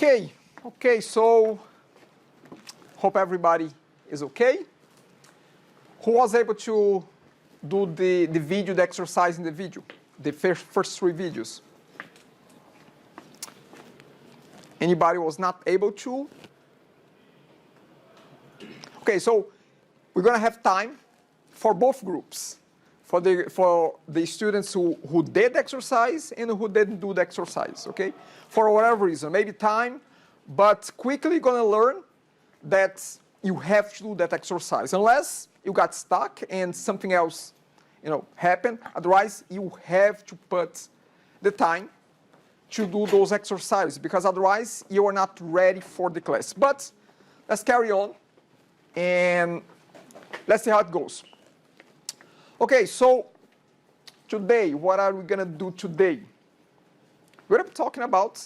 Okay, so hope everybody is okay. Who was able to do the video, the exercise in the video, the first 3 videos? Anybody was not able to? Okay, so we're going to have time for both groups, for the students who did exercise and who didn't do the exercise, okay? For whatever reason, maybe time, but quickly going to learn that you have to do that exercise, unless you got stuck and something else, happened. Otherwise, you have to put the time to do those exercises, because otherwise you are not ready for the class. But let's carry on and let's see how it goes. Okay, so today, what are we going to do today? We're going to be talking about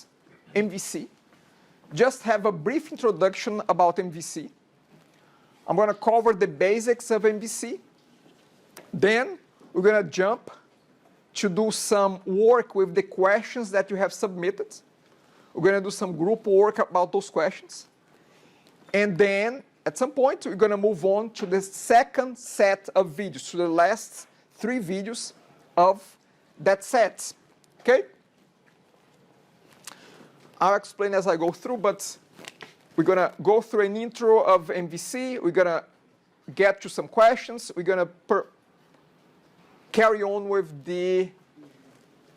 MVC. Just have a brief introduction about MVC. I'm going to cover the basics of MVC. Then we're going to jump to do some work with the questions that you have submitted. We're going to do some group work about those questions. And then, at some point, we're going to move on to the second set of videos, to the last 3 videos of that set. Okay? I'll explain as I go through, but we're going to go through an intro of MVC. We're going to get to some questions. We're going to carry on with the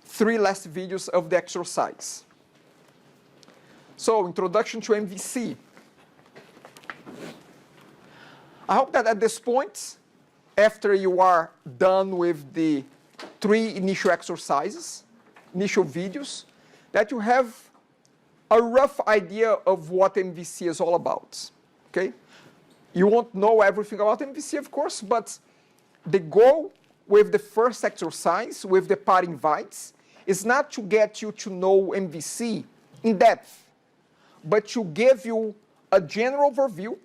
3 last videos of the exercise. So, introduction to MVC. I hope that at this point, after you are done with the 3 initial exercises, initial videos, that you have a rough idea of what MVC is all about, okay? You won't know everything about MVC, of course, but the goal with the first exercise, with the part invites, is not to get you to know MVC in depth, but to give you a general overview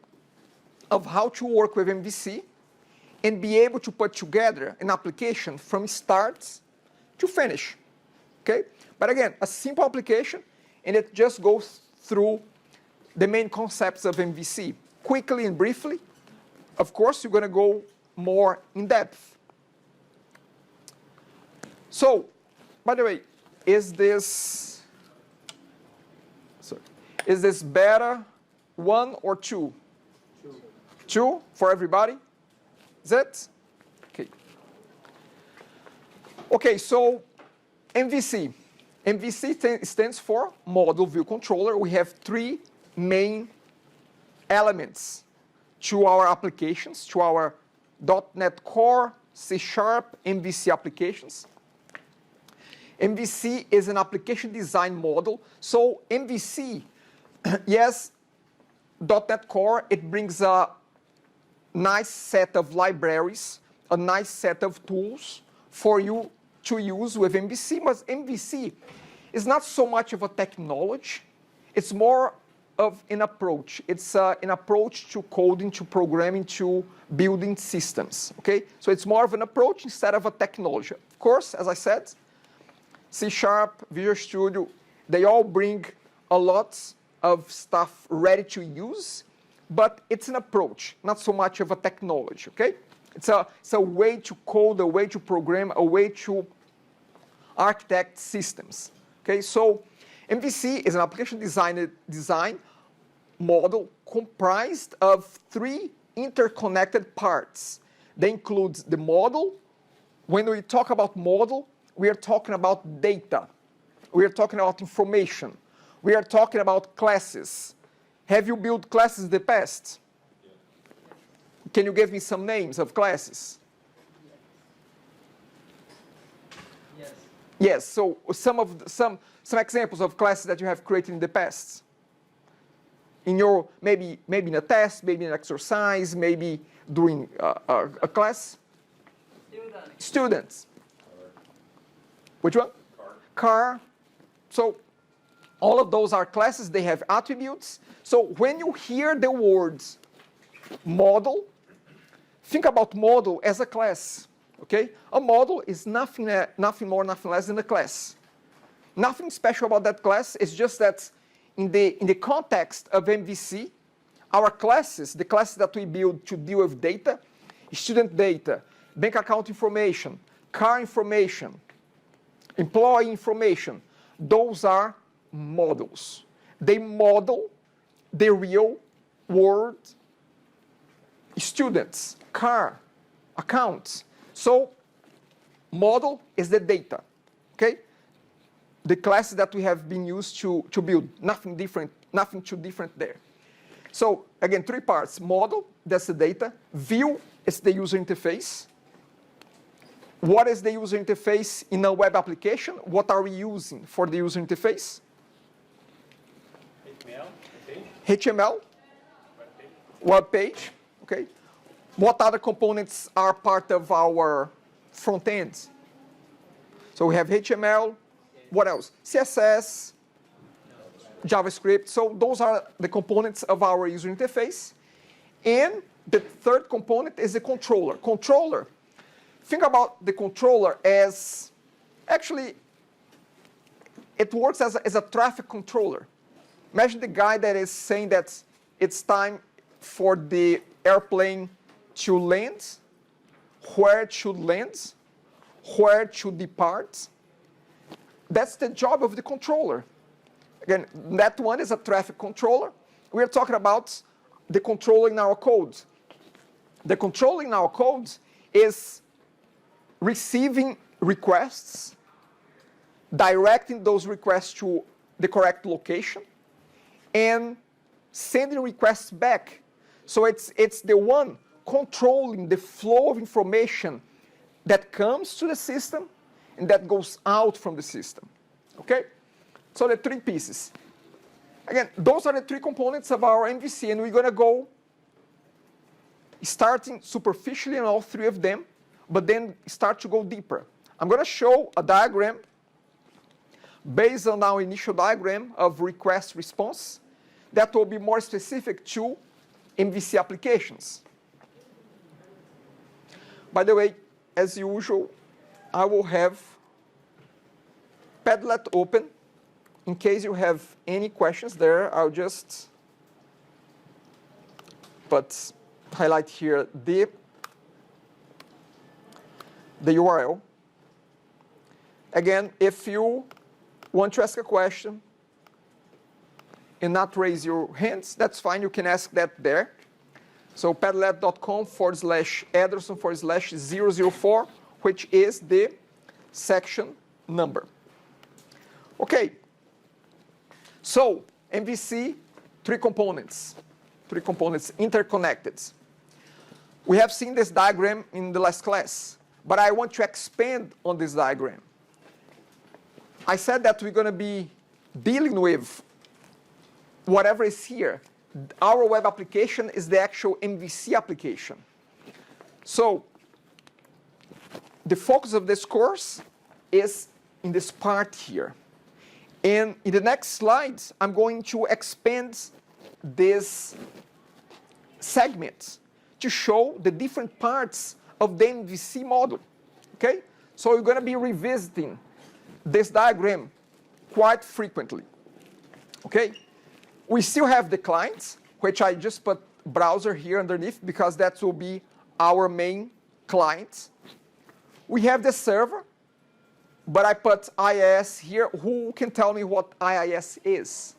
of how to work with MVC and be able to put together an application from start to finish, okay? But again, a simple application, and it just goes through the main concepts of MVC. Quickly and briefly, of course, you're going to go more in depth. So, by the way, is this beta 1 or 2? 2 for everybody? Is it? Okay. Okay, so MVC. MVC stands for Model View Controller. We have 3 main elements to our applications, to our .NET Core, C#, MVC applications. MVC is an application design model. So MVC, yes, .NET Core, it brings a nice set of libraries, a nice set of tools for you to use with MVC, but MVC is not so much of a technology, it's more of an approach. It's an approach to coding, to programming, to building systems, okay? So it's more of an approach instead of a technology. Of course, as I said, C#, Visual Studio, they all bring a lot of stuff ready to use, but it's an approach, not so much of a technology, okay? It's a way to code, a way to program, a way to architect systems. Okay, so MVC is an application design model comprised of 3 interconnected parts. They include the model. When we talk about model, we are talking about data. We are talking about information. We are talking about classes. Have you built classes in the past? Can you give me some names of classes? Yes. Yes, so some examples of classes that you have created in the past. In your, maybe in a test, maybe in an exercise, maybe during a class? Students. Which one? Car. So all of those are classes, they have attributes. So when you hear the words model, think about model as a class, okay? A model is nothing more, nothing less than a class. Nothing special about that class, it's just that in the context of MVC, our classes, the classes that we build to deal with data, student data, bank account information, car information, employee information, those are models. They model the real world students, car, accounts. So model is the data, okay? The classes that we have been used to build, nothing different, nothing too different there. So again, three parts. Model, that's the data. View is the user interface. What is the user interface in a web application? What are we using for the user interface? HTML, web page, okay. What other components are part of our front end? So we have HTML, what else? CSS, JavaScript. So those are the components of our user interface. And the third component is the controller. Controller, think about the controller as, actually, it works as a traffic controller. Imagine the guy that is saying that it's time for the airplane to land, where it should land, where it should depart. That's the job of the controller. Again, that one is a traffic controller. We're talking about the controller in our code. The controller in our code is receiving requests, directing those requests to the correct location, and sending requests back. So it's the one controlling the flow of information that comes to the system and that goes out from the system, okay? So the three pieces. Again, those are the three components of our MVC, and we're gonna go starting superficially on all three of them, but then start to go deeper. I'm gonna show a diagram based on our initial diagram of request response that will be more specific to MVC applications. By the way, as usual, I will have Padlet open. In case you have any questions there, I'll just highlight here the URL. Again, if you want to ask a question and not raise your hands, that's fine. You can ask that there. So padlet.com/Ederson/004, which is the section number. Okay. So MVC, three components interconnected. We have seen this diagram in the last class, but I want to expand on this diagram. I said that we're going to be dealing with whatever is here. Our web application is the actual MVC application. So the focus of this course is in this part here. And in the next slides, I'm going to expand this segment to show the different parts of the MVC model, okay? So we're going to be revisiting this diagram quite frequently, okay? We still have the clients, which I just put browser here underneath because that will be our main client. We have the server, but I put IIS here. Who can tell me what IIS is?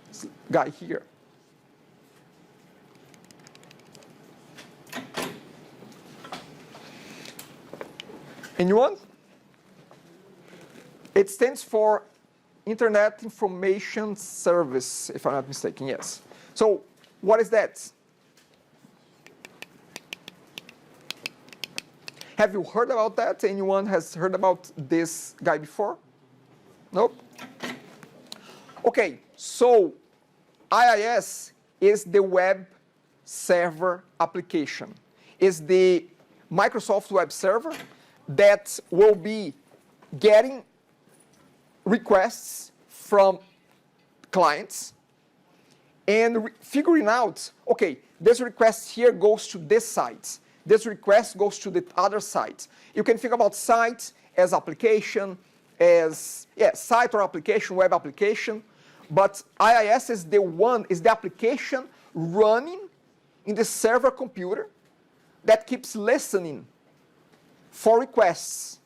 This guy here. Anyone? It stands for Internet Information Service, if I'm not mistaken, yes. So what is that? Have you heard about that? Anyone has heard about this guy before? Nope? Okay, so IIS is the web server application. It's the Microsoft web server that will be getting requests from clients and figuring out, okay, this request here goes to this site. This request goes to the other site. You can think about sites as application, as site or application, web application, but IIS is the application running in the server computer that keeps listening for requests.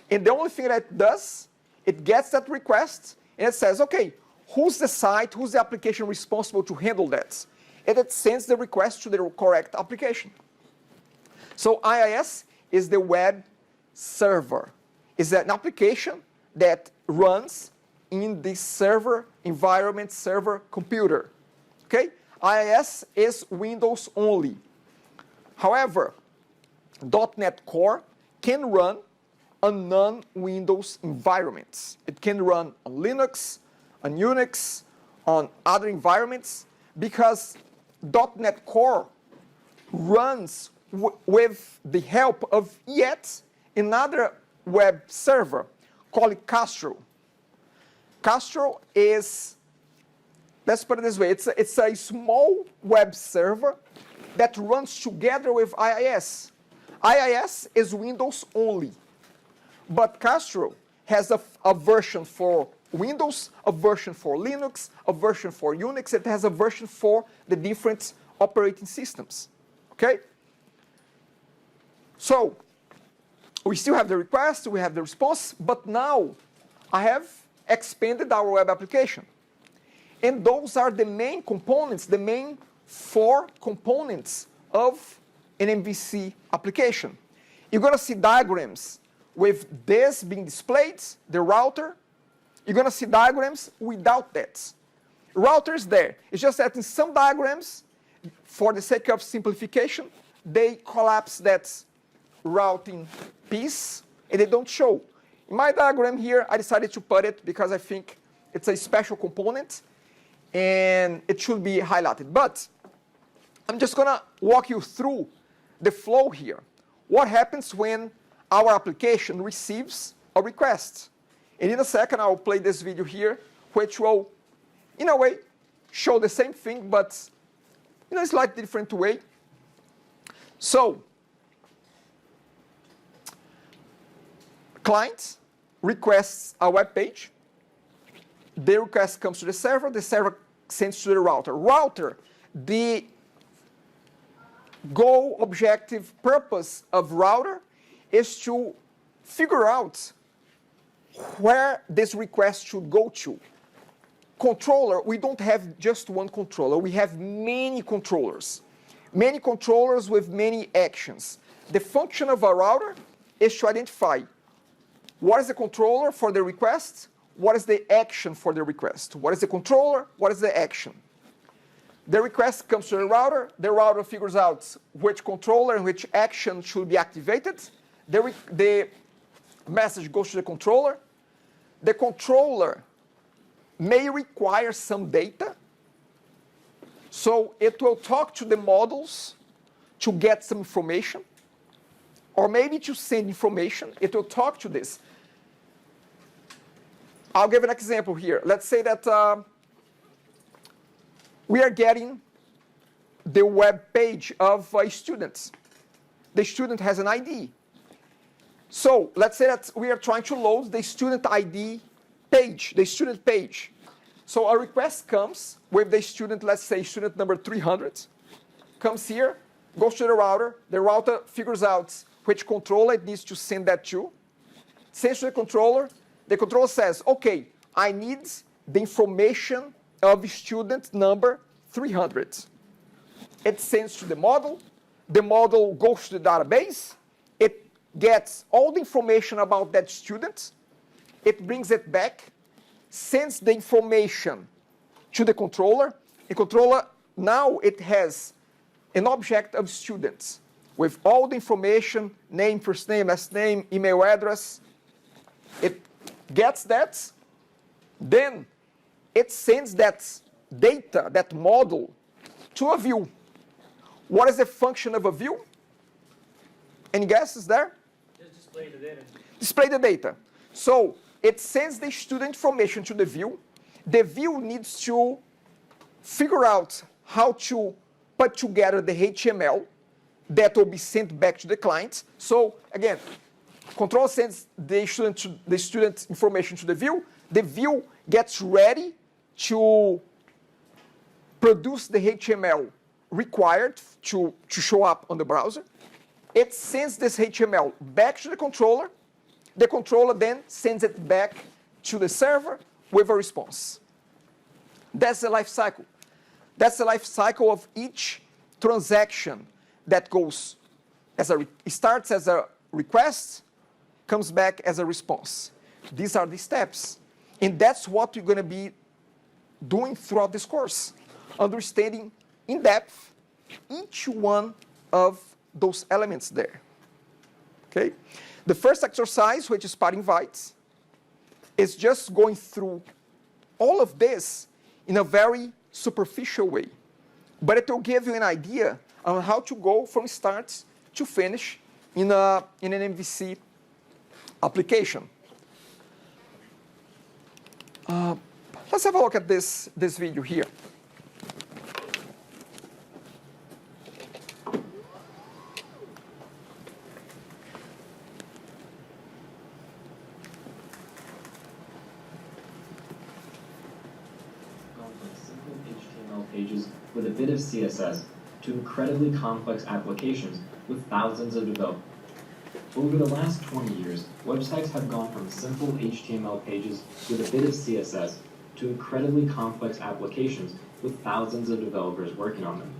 And the only thing that it does, it gets that request and it says, okay, who's the site, who's the application responsible to handle that? And it sends the request to the correct application. So IIS is the web server. It's an application that runs in the server environment, server computer. Okay? IIS is Windows only. However, .NET Core can run on non-Windows environments. It can run on Linux, on Unix, on other environments, because .NET Core runs with the help of yet another web server called Castro. Castro is, let's put it this way, it's a small web server that runs together with IIS. IIS is Windows only, but Castro has a version for Windows, a version for Linux, a version for Unix. It has a version for the different operating systems. Okay? So, we still have the request, we have the response, but now I have expanded our web application. And those are the main components, the main 4 components of an MVC application. You're going to see diagrams with this being displayed, the router. You're going to see diagrams without that. Router is there. It's just that in some diagrams, for the sake of simplification, they collapse that routing piece and they don't show. In my diagram here, I decided to put it because I think it's a special component and it should be highlighted. But I'm just going to walk you through the flow here. What happens when our application receives a request? And in a second, I'll play this video here, which will, in a way, show the same thing, but in a slightly different way. So, client requests a web page. The request comes to the server sends to the router. Router, the goal, objective, purpose of router is to figure out where this request should go to. Controller, we don't have just one controller. We have many controllers. Many controllers with many actions. The function of a router is to identify what is the controller for the request, what is the action for the request. What is the controller, what is the action. The request comes to the router figures out which controller and which action should be activated. The message goes to the controller. The controller may require some data, so it will talk to the models to get some information, or maybe to send information. It will talk to this. I'll give an example here. Let's say that we are getting the web page of a student. The student has an ID. So let's say that we are trying to load the student ID page, the student page. So a request comes with the student, let's say student number 300, comes here, goes to the router figures out which controller it needs to send that to, sends to the controller says, okay, I need the information of student number 300. It sends to the model goes to the database, it gets all the information about that student, it brings it back, sends the information to the controller. The controller, now it has an object of students with all the information, name, first name, last name, email address. It gets that, then it sends that data, that model, to a view. What is the function of a view? Any guesses there? Just display the data. Display the data. So it sends the student information to the view. The view needs to figure out how to put together the HTML that will be sent back to the client. So again, controller sends the student information to the view gets ready to produce the HTML required to show up on the browser. It sends this HTML back to the controller then sends it back to the server with a response. That's the life cycle. That's the life cycle of each transaction that goes starts as a request, comes back as a response. These are the steps. And that's what you're going to be doing throughout this course, understanding in depth each one of those elements there. Okay? The first exercise, which is part invites, is just going through all of this in a very superficial way. But it will give you an idea on how to go from start to finish in an MVC application. Let's have a look at this video here. Pages with a bit of CSS to incredibly complex applications with thousands of developers. Over the last 20 years, websites have gone from simple HTML pages with a bit of CSS to incredibly complex applications with thousands of developers working on them.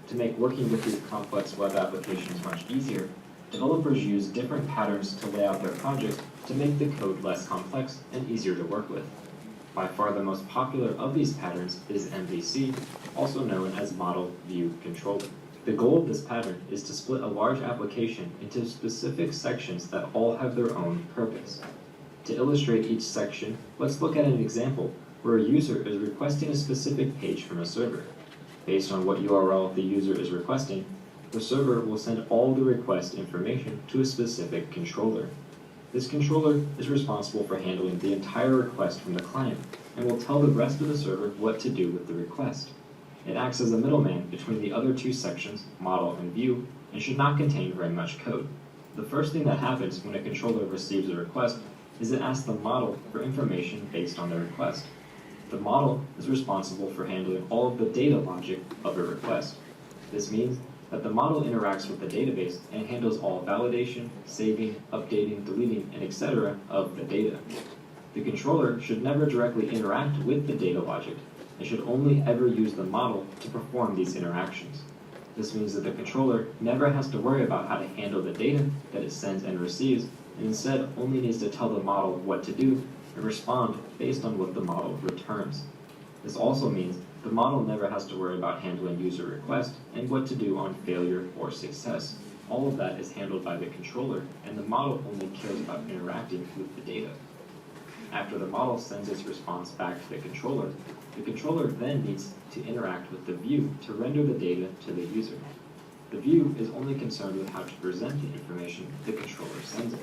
To make working with these complex web applications much easier, developers use different patterns to lay out their projects to make the code less complex and easier to work with. By far the most popular of these patterns is MVC, also known as Model View Controller. The goal of this pattern is to split a large application into specific sections that all have their own purpose. To illustrate each section, let's look at an example where a user is requesting a specific page from a server. Based on what URL the user is requesting, the server will send all the request information to a specific controller. This controller is responsible for handling the entire request from the client and will tell the rest of the server what to do with the request. It acts as a middleman between the other two sections, model and view, and should not contain very much code. The first thing that happens when a controller receives a request is it asks the model for information based on the request. The model is responsible for handling all of the data logic of a request. This means that the model interacts with the database and handles all validation, saving, updating, deleting, and etc. of the data. The controller should never directly interact with the data logic. It should only ever use the model to perform these interactions. This means that the controller never has to worry about how to handle the data that it sends and receives, and instead only needs to tell the model what to do and respond based on what the model returns. This also means the model never has to worry about handling user requests and what to do on failure or success. All of that is handled by the controller, and the model only cares about interacting with the data. After the model sends its response back to the controller then needs to interact with the view to render the data to the user. The view is only concerned with how to present the information the controller sends it.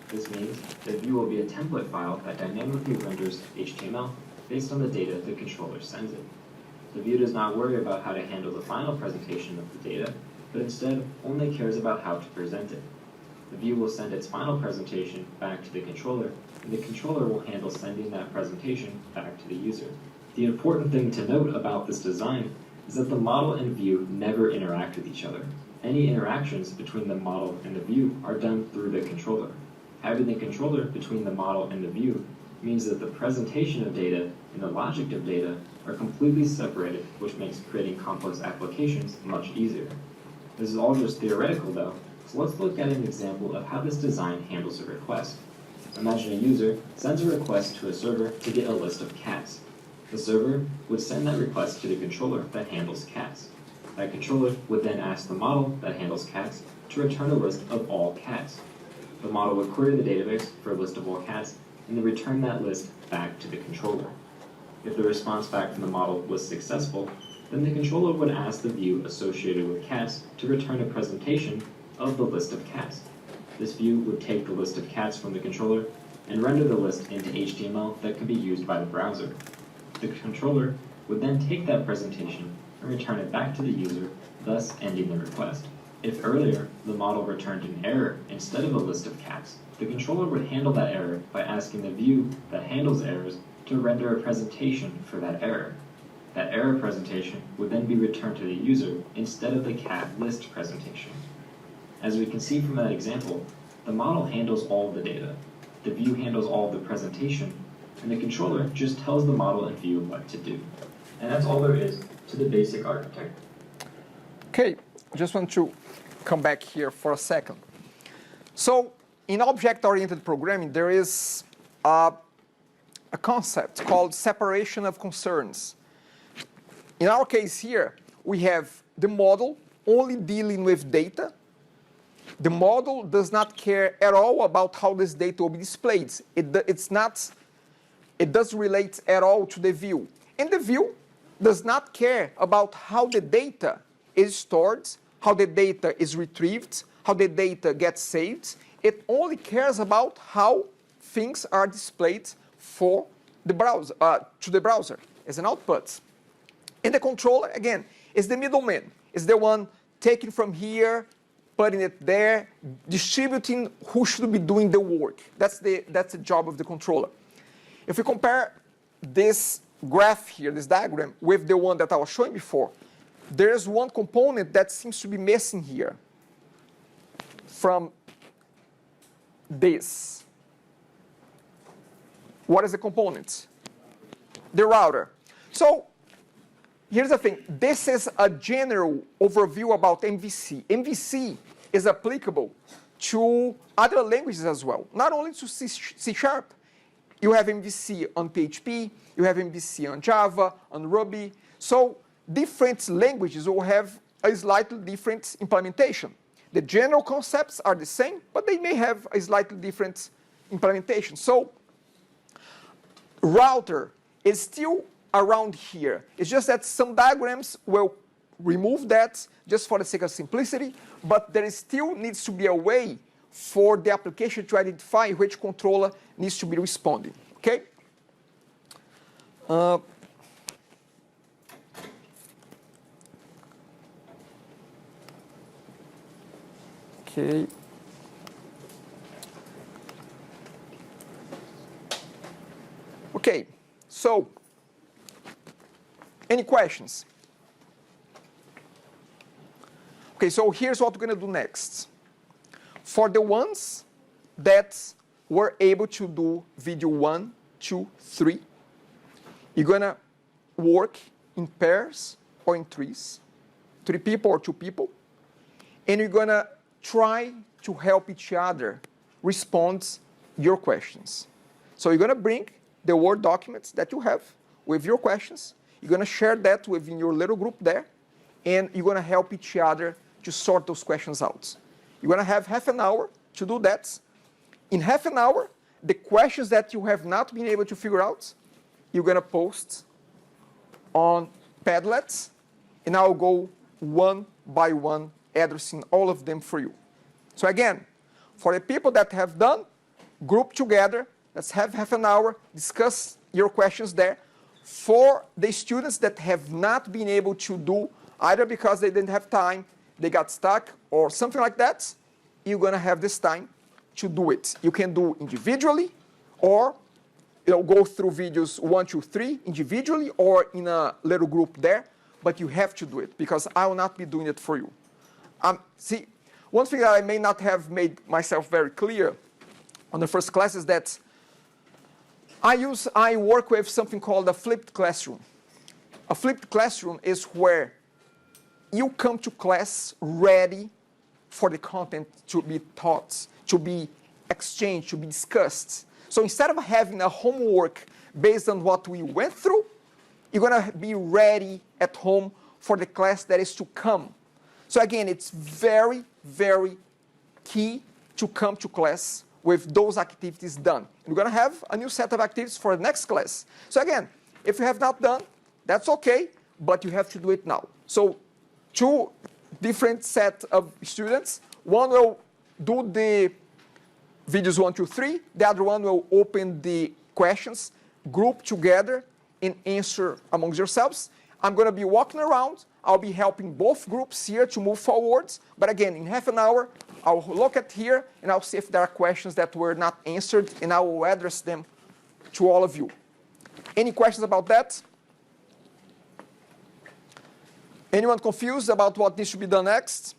This means the view will be a template file that dynamically renders HTML based on the data the controller sends it. The view does not worry about how to handle the final presentation of the data, but instead only cares about how to present it. The view will send its final presentation back to the controller, and the controller will handle sending that presentation back to the user. The important thing to note about this design is that the model and view never interact with each other. Any interactions between the model and the view are done through the controller. Having the controller between the model and the view means that the presentation of data and the logic of data are completely separated, which makes creating complex applications much easier. This is all just theoretical though, so let's look at an example of how this design handles a request. Imagine a user sends a request to a server to get a list of cats. The server would send that request to the controller that handles cats. That controller would then ask the model that handles cats to return a list of all cats. The model would query the database for a list of all cats and then return that list back to the controller. If the response back from the model was successful, then the controller would ask the view associated with cats to return a presentation of the list of cats. This view would take the list of cats from the controller and render the list into HTML that could be used by the browser. The controller would then take that presentation and return it back to the user, thus ending the request. If earlier the model returned an error instead of a list of cats, the the controller would handle that error by asking the view that handles errors to render a presentation for that error. That error presentation would then be returned to the user instead of the cat list presentation. As we can see from that example, the model handles all of the data, the view handles all of the presentation, and the controller just tells the model and view what to do. And that's all there is to the basic architecture. Okay, just want to come back here for a second. So in object-oriented programming, there is a concept called separation of concerns. In our case here, we have the model only dealing with data. The model does not care at all about how this data will be displayed. It doesn't relate at all to the view. And the view does not care about how the data is stored, how the data is retrieved, how the data gets saved. It only cares about how things are displayed for the browser, to the browser as an output. And the controller, again, is the middleman, is the one taking from here, putting it there, distributing who should be doing the work. That's the job of the controller. If we compare this graph here, this diagram, with the one that I was showing before, there's one component that seems to be missing here from this. What is the component? The router. So here's the thing. This is a general overview about MVC. MVC is applicable to other languages as well, not only to C#. You have MVC on PHP, you have MVC on Java, on Ruby. So different languages will have a slightly different implementation. The general concepts are the same, but they may have a slightly different implementation. So router is still around here. It's just that some diagrams will remove that just for the sake of simplicity, but there still needs to be a way for the application to identify which controller needs to be responding, okay? Okay. Okay, so any questions? Okay, so here's what we're going to do next. For the ones that were able to do video 1, 2, 3, you're going to work in pairs or in threes, 3 people or 2 people, and you're going to try to help each other respond your questions. So you're going to bring the Word documents that you have with your questions. You're going to share that within your little group there, and you're going to help each other to sort those questions out. You're going to have half an hour to do that. In half an hour, the questions that you have not been able to figure out, you're going to post on Padlet, and I'll go one by one addressing all of them for you. So again, for the people that have done, group together, let's have half an hour, discuss your questions there. For the students that have not been able to do, either because they didn't have time, they got stuck, or something like that, you're going to have this time to do it. You can do individually, or go through videos 1, 2, 3 individually, or in a little group there, but you have to do it, because I will not be doing it for you. See, one thing that I may not have made myself very clear on the first class is that I work with something called a flipped classroom. A flipped classroom is where you come to class ready for the content to be taught, to be exchanged, to be discussed. So instead of having a homework based on what we went through, you're going to be ready at home for the class that is to come. So again, it's very, very key to come to class with those activities done. We're going to have a new set of activities for the next class. So again, if you have not done, that's okay, but you have to do it now. So 2 different sets of students. One will do the videos 1, 2, 3. The other one will open the questions, group together, and answer amongst yourselves. I'm going to be walking around. I'll be helping both groups here to move forwards. But again, in half an hour, I'll look at here and I'll see if there are questions that were not answered, and I will address them to all of you. Any questions about that? Anyone confused about what needs to be done next?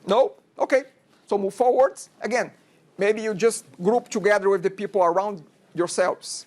No? Okay. So move forwards. Again, maybe you just group together with the people around yourselves.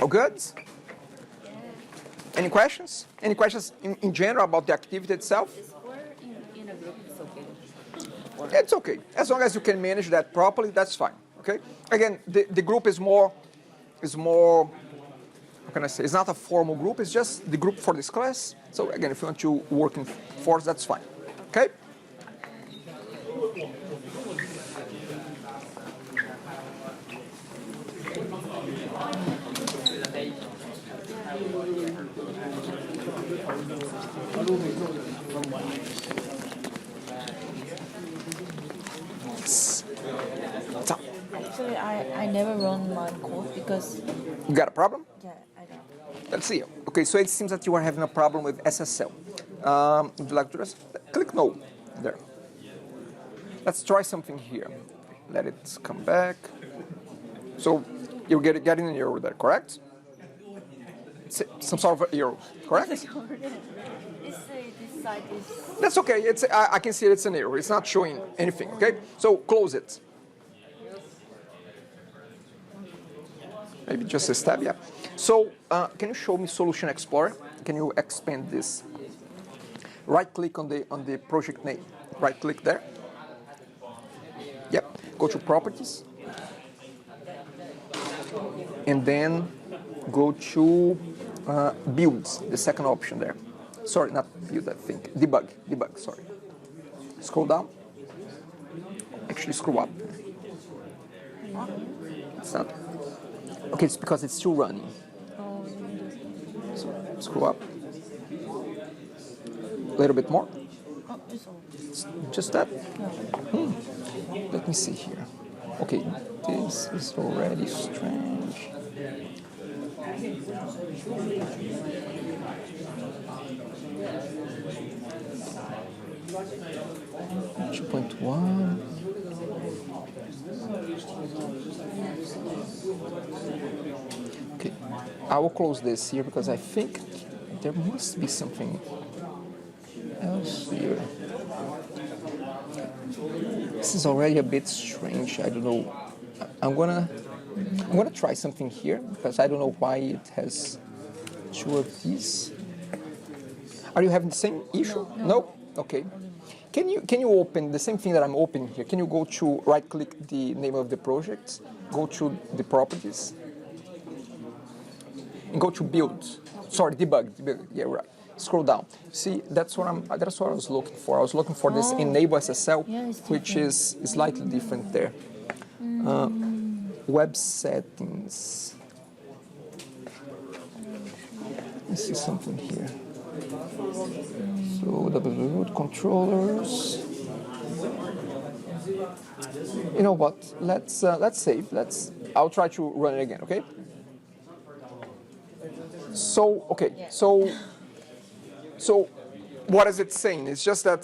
Oh, good? Any questions? Any questions in general about the activity itself? Or in a group, it's okay. It's okay. As long as you can manage that properly, that's fine. Okay? Again, the group is more, how can I say, it's not a formal group, it's just the group for this class. So again, if you want to work in force, that's fine. Okay? Actually, I never run my code because, You got a problem? yeah, I don't. Let's see. Okay, so it seems that you are having a problem with SSL. Would you like to just click no there? Let's try something here. Let it come back. So you're getting an error there, correct? It's some sort of error, correct? This side is. That's okay. I can see it's an error. It's not showing anything. Okay, so close it. Maybe just a step, yeah. So can you show me Solution Explorer? Can you expand this? Right click on the project name. Right click there. Yep. Go to Properties. And then go to Builds, the second option there. Sorry, not Build, I think. Debug, sorry. Scroll down. Actually, scroll up. It's not. Okay, it's because it's still running. So scroll up. A little bit more. Oh, it's all. Just that? Let me see here. Okay, this is already strange. .1. Okay, I will close this here because I think there must be something else here. This is already a bit strange. I don't know. I'm gonna try something here because I don't know why it has two of these. Are you having the same issue? No? Okay. Can you open the same thing that I'm opening here? Can you go to right click the name of the project, go to the properties, and go to build. Sorry, debug. Yeah, right. Scroll down. See, that's what I was looking for. I was looking for this enable SSL, which is slightly different there. Web settings. Let me see something here. So root controllers. You know what? Let's save. I'll try to run it again. Okay. So okay. Yeah. So what is it saying? It's just that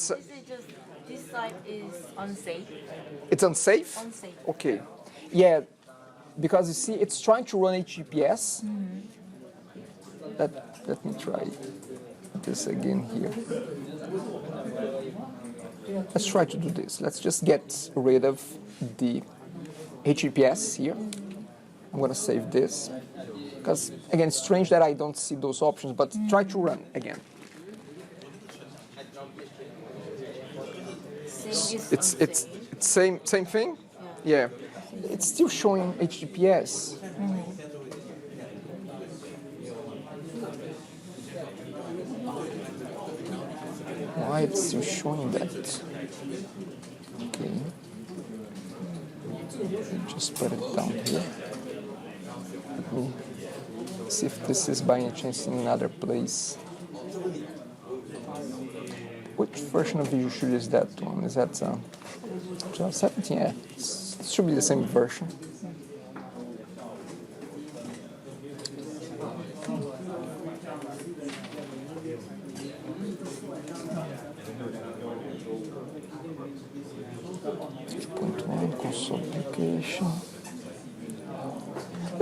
This side is unsafe. it's unsafe. Unsafe. Okay. Yeah, because you see, it's trying to run HTTPS. let me try this again here. Let's try to do this. Let's just get rid of the HTTPS here. I'm going to save this. Because, again, it's strange that I don't see those options, but try to run again. It's same thing? Yeah. It's still showing HTTPS. Why it's still showing that? Okay. Just put it down here. Let me see if this is by any chance in another place. Which version of Visual Studio is that one? Is that 17? Yeah, it should be the same version. Console application.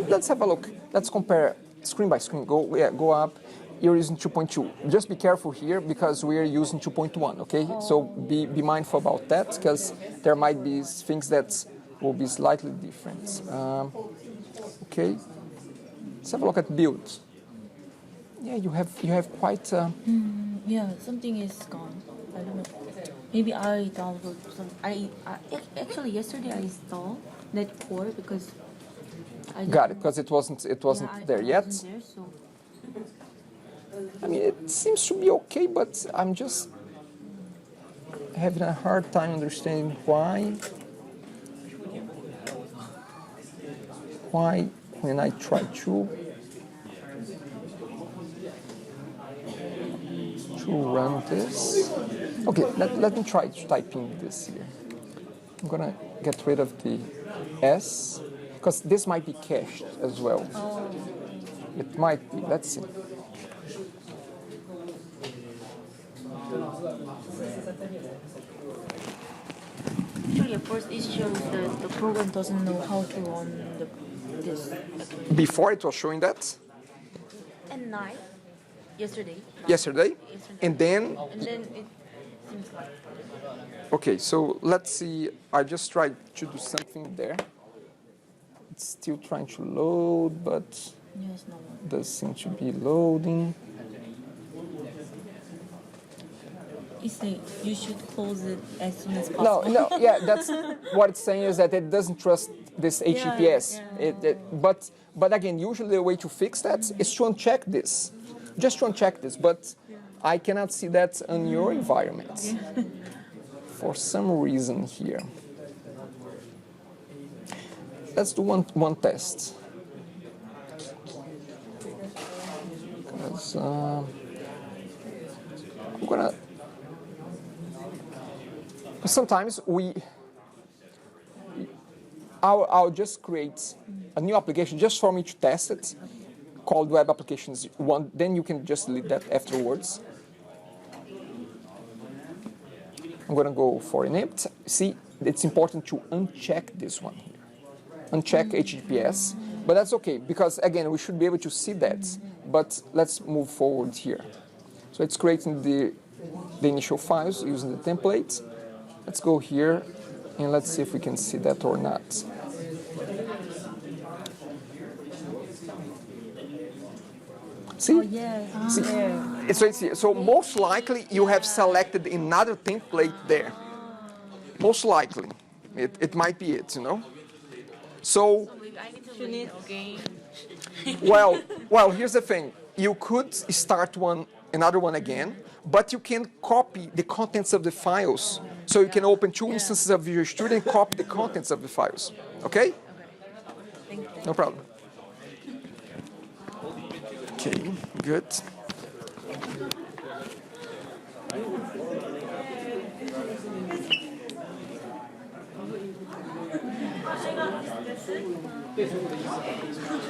Let's have a look. Let's compare screen by screen. Go up. You're using 2.2. Just be careful here because we are using 2.1. Okay, so be mindful about that because there might be things that will be slightly different. Okay, let's have a look at build. Yeah, you have quite. Yeah, something is gone. I don't know. Maybe I download some. I actually yesterday I installed that core because. Got it, because it wasn't there yet. Wasn't there, so. I mean, it seems to be okay, but I'm just having a hard time understanding why when I try to run this. Okay, let me try to type in this here. I'm gonna get rid of the S because this might be cached as well. Oh. It might be. Let's see. Actually, at first it shows that the program doesn't know how to run this. Before it was showing that? At night, yesterday. Yesterday? And then? And then it seems like. Okay, so let's see. I just tried to do something there. It's still trying to load, but Yes, no. does seem to be loading. It's like you should close it as soon as possible. No, yeah, that's what it's saying is that it doesn't trust this HTTPS. But again, usually the way to fix that is to uncheck this, just to uncheck this. But I cannot see that on your environment for some reason here. Let's do one test. Because I'm gonna. Sometimes I'll just create a new application just for me to test it, called Web Applications 1. Then you can just delete that afterwards. I'm going to go for enabled. See, it's important to uncheck this one here. Uncheck HTTPS, but that's okay because again we should be able to see that. But let's move forward here. So it's creating the initial files using the template. Let's go here and let's see if we can see that or not. See? Oh, yeah. See? It's right here. So most likely you have selected another template there. Most likely. It might be it, you know? So, I need to again. well, here's the thing. You could start another one again, but you can copy the contents of the files. So you can open two instances of Visual Studio and copy the contents of the files. Okay? Thank you. No problem. Okay, good.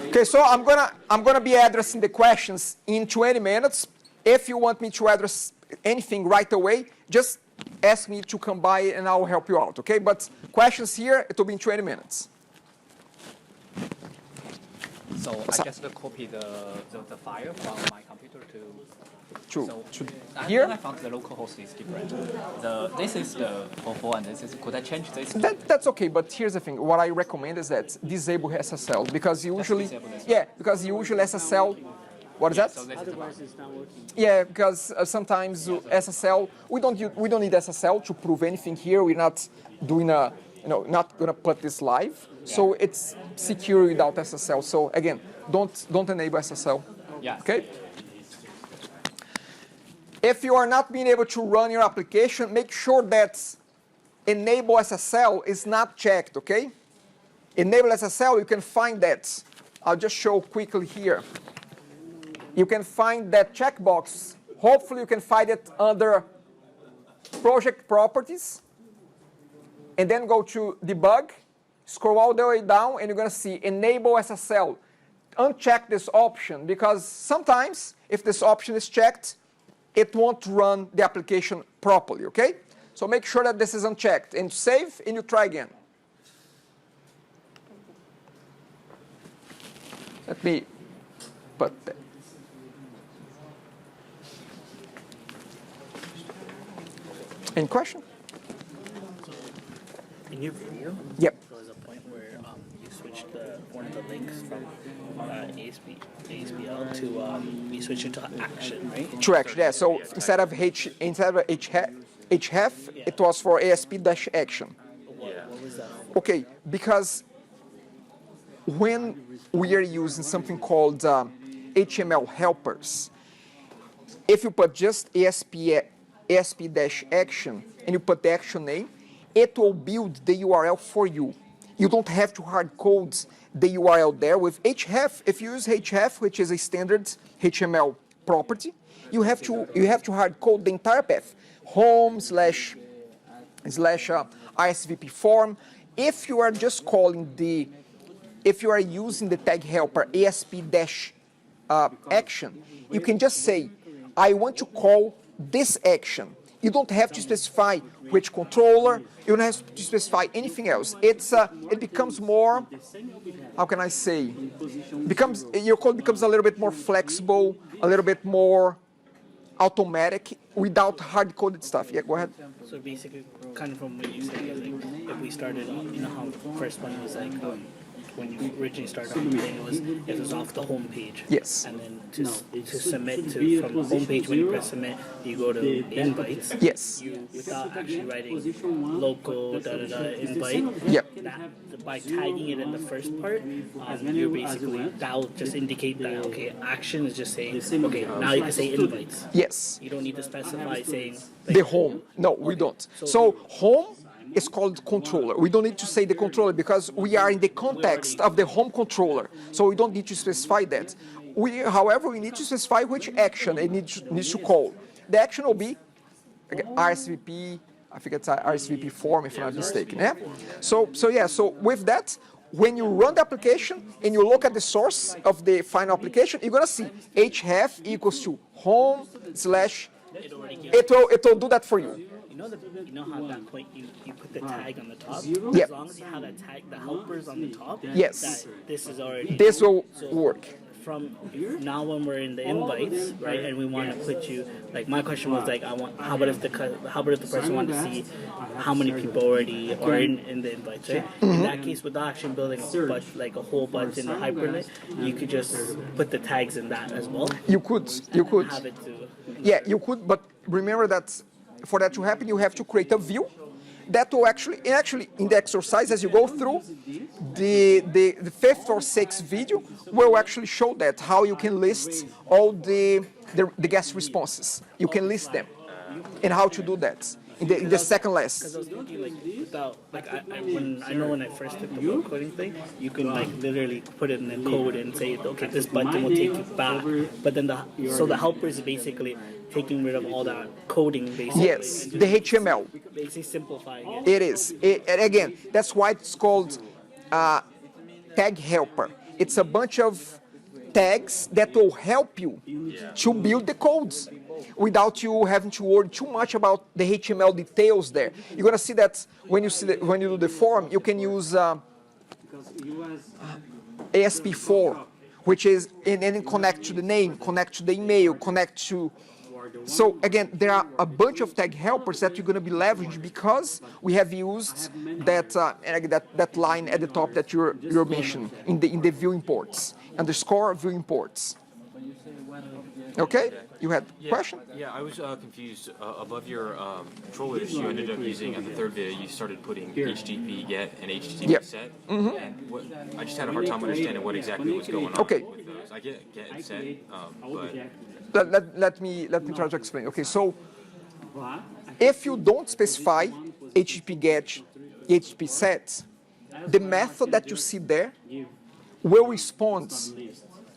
Okay, so I'm gonna be addressing the questions in 20 minutes. If you want me to address anything right away, just ask me to come by and I'll help you out, okay? But questions here, it will be in 20 minutes. So I just copy the file from my computer to here. I found the local host is different. This is the 44 and this is, could I change this? That's okay, but here's the thing. What I recommend is that disable SSL because usually, because usually SSL. What is that? So this is Yeah, because sometimes SSL, we don't need SSL to prove anything here. We're not doing not gonna put this live. So it's secure without SSL. So again, don't enable SSL. Yeah. Okay. If you are not being able to run your application, make sure that enable SSL is not checked. Okay. Enable SSL, you can find that. I'll just show quickly here. You can find that checkbox. Hopefully you can find it under project properties. And then go to debug, scroll all the way down, and you're going to see enable SSL. Uncheck this option because sometimes if this option is checked, it won't run the application properly, okay? So make sure that this is unchecked and save and you try again. Let me put that. Any question? In your video, Yep. there was a point where you switched one of the links from ASPL to you switched it to action, right? True, actually, yeah. So instead of href, it was for ASP-action. What was that? Okay, because when we are using something called HTML helpers, if you put just ASP-action and you put the action name, it will build the URL for you. You don't have to hard code the URL there. With href, if you use href, which is a standard HTML property, you have to hard code the entire path, home / ISVP form. If you are just calling if you are using the tag helper ASP-action, you can just say, I want to call this action. You don't have to specify which controller. You don't have to specify anything else. It becomes more, how can I say? Your code becomes a little bit more flexible, a little bit more automatic without hard-coded stuff. Yeah, go ahead. So basically, kind of from what you said, like if we started, you know how the first one was like when you originally started on the thing, it was off the home page. Yes. And then to submit from the home page, when you press submit, you go to invites. Yes. You, without actually writing local invite. Yep. By tagging it in the first part, you're basically, that'll just indicate that, okay, action is just saying, okay, now you can say invites. Yes. You don't need to specify saying The home. No, we don't. So home is called controller. We don't need to say the controller because we are in the context of the home controller. So we don't need to specify that. However, we need to specify which action it needs to call. The action will be RSVP, I think it's RSVP form if I'm not mistaken. Yeah? So with that, when you run the application and you look at the source of the final application, you're gonna see href equals to home / it will do that for you. You know how at that point you put the tag on the top? Yep. As long as you have that tag, the helpers on the top, Yes. this is already... This will work. From now when we're in the invites, right, and we want to put you, like my question was like, how about if the person wanted to see how many people already are in the invites, right? In that case, without actually building a whole bunch in the hyperlink, you could just put the tags in that as well. You could. Have it to... Yeah, you could, but remember that for that to happen, you have to create a view that will actually in the exercise as you go through, the fifth or sixth video will actually show that how you can list all the guest responses. You can list them and how to do that in the second Because last. I was thinking, like, without, like, when I first took the web coding thing, you can, like, literally put it in the code and say, okay, this button will take you back. But then the helper is basically taking rid of all that coding, basically. Yes, the HTML. Basically simplifying it. It is. And again, that's why it's called tag helper. It's a bunch of tags that will help you to build the codes without you having to worry too much about the HTML details there. You're gonna see that when you do the form, you can use ASP4, which is, and then connect to the name, connect to the email, connect to. So again, there are a bunch of tag helpers that you're going to be leveraging because we have used that line at the top that you're mentioning in the view imports, underscore view imports. Okay, you had a question? Yeah, I was confused. Above your controllers, you ended up using, at the third video, you started putting HTTP get and HTTP set. And I just had a hard time understanding what exactly was going on with those. I get and set, but... Let me try to explain. Okay, so if you don't specify HTTP get, HTTP set, the method that you see there will respond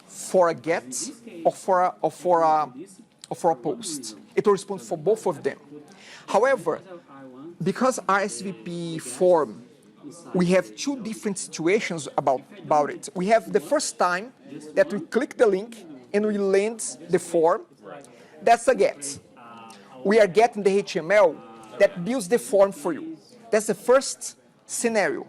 for a get or for a post. It will respond for both of them. However, because RSVP form, we have two different situations about it. We have the first time that we click the link and we land the form. That's a get. We are getting the HTML that builds the form for you. That's the first scenario.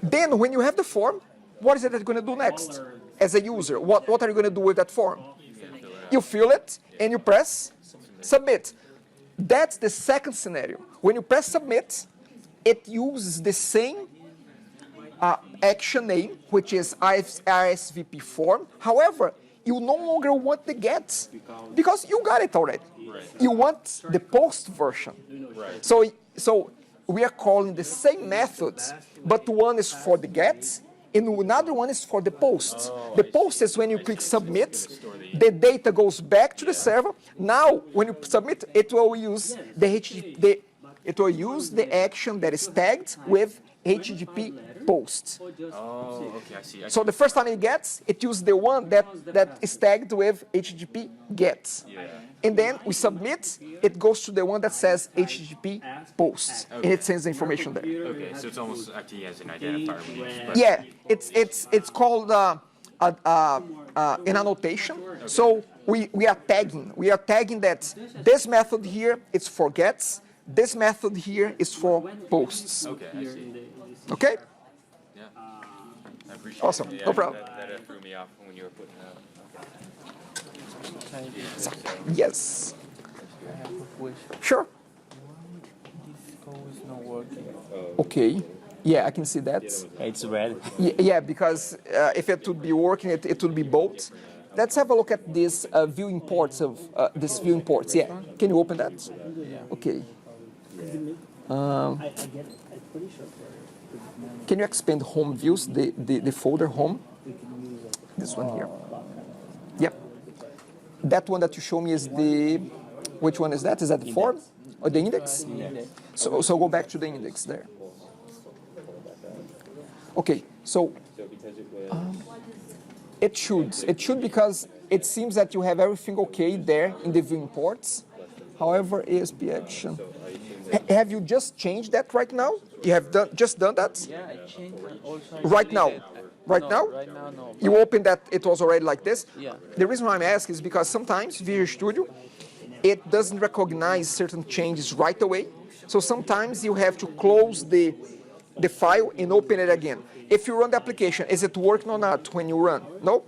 Then when you have the form, what is it that you're going to do next? As a user, what are you going to do with that form? You fill it and you press submit. That's the second scenario. When you press submit, it uses the same action name, which is RSVP form. However, you no longer want the get because you got it already. You want the post version. So we are calling the same methods, but one is for the get and another one is for the post. The post is when you click submit, the data goes back to the server. Now, when you submit, it will use the action that is tagged with HTTP post. Oh, okay, I see. So the first time it gets, it uses the one that is tagged with HTTP get. Yeah. And then we submit, it goes to the one that says HTTP post, and it sends the information there. Okay, so it's almost acting as an identifier when you express. Yeah, it's called an annotation. So we are tagging. We are tagging that this method here is for gets. This method here is for posts. Okay, I see. Okay? Yeah. I appreciate Awesome. it. Yeah, No problem. That threw me off when you were putting that. Yes. I have a question. Sure. This code is not working. Okay. Yeah, I can see that. It's red. Yeah, because if it would be working, it would be both. Let's have a look at this view imports of this view imports. Yeah. Can you open that? Okay. Can you expand home views, the folder home? This one here. Yep. That one that you show me is the, which one is that? Is that the form or the index? So go back to the index there. Okay, so it should because it seems that you have everything okay there in the view imports. However, ASP action. Have you just changed that right now? You have just done that? Yeah, I changed also. Right now? Right now? Right now, no. You opened that, it was already like this? Yeah. The reason why I'm asking is because sometimes Visual Studio, it doesn't recognize certain changes right away. So sometimes you have to close the file and open it again. If you run the application, is it working or not when you run? No?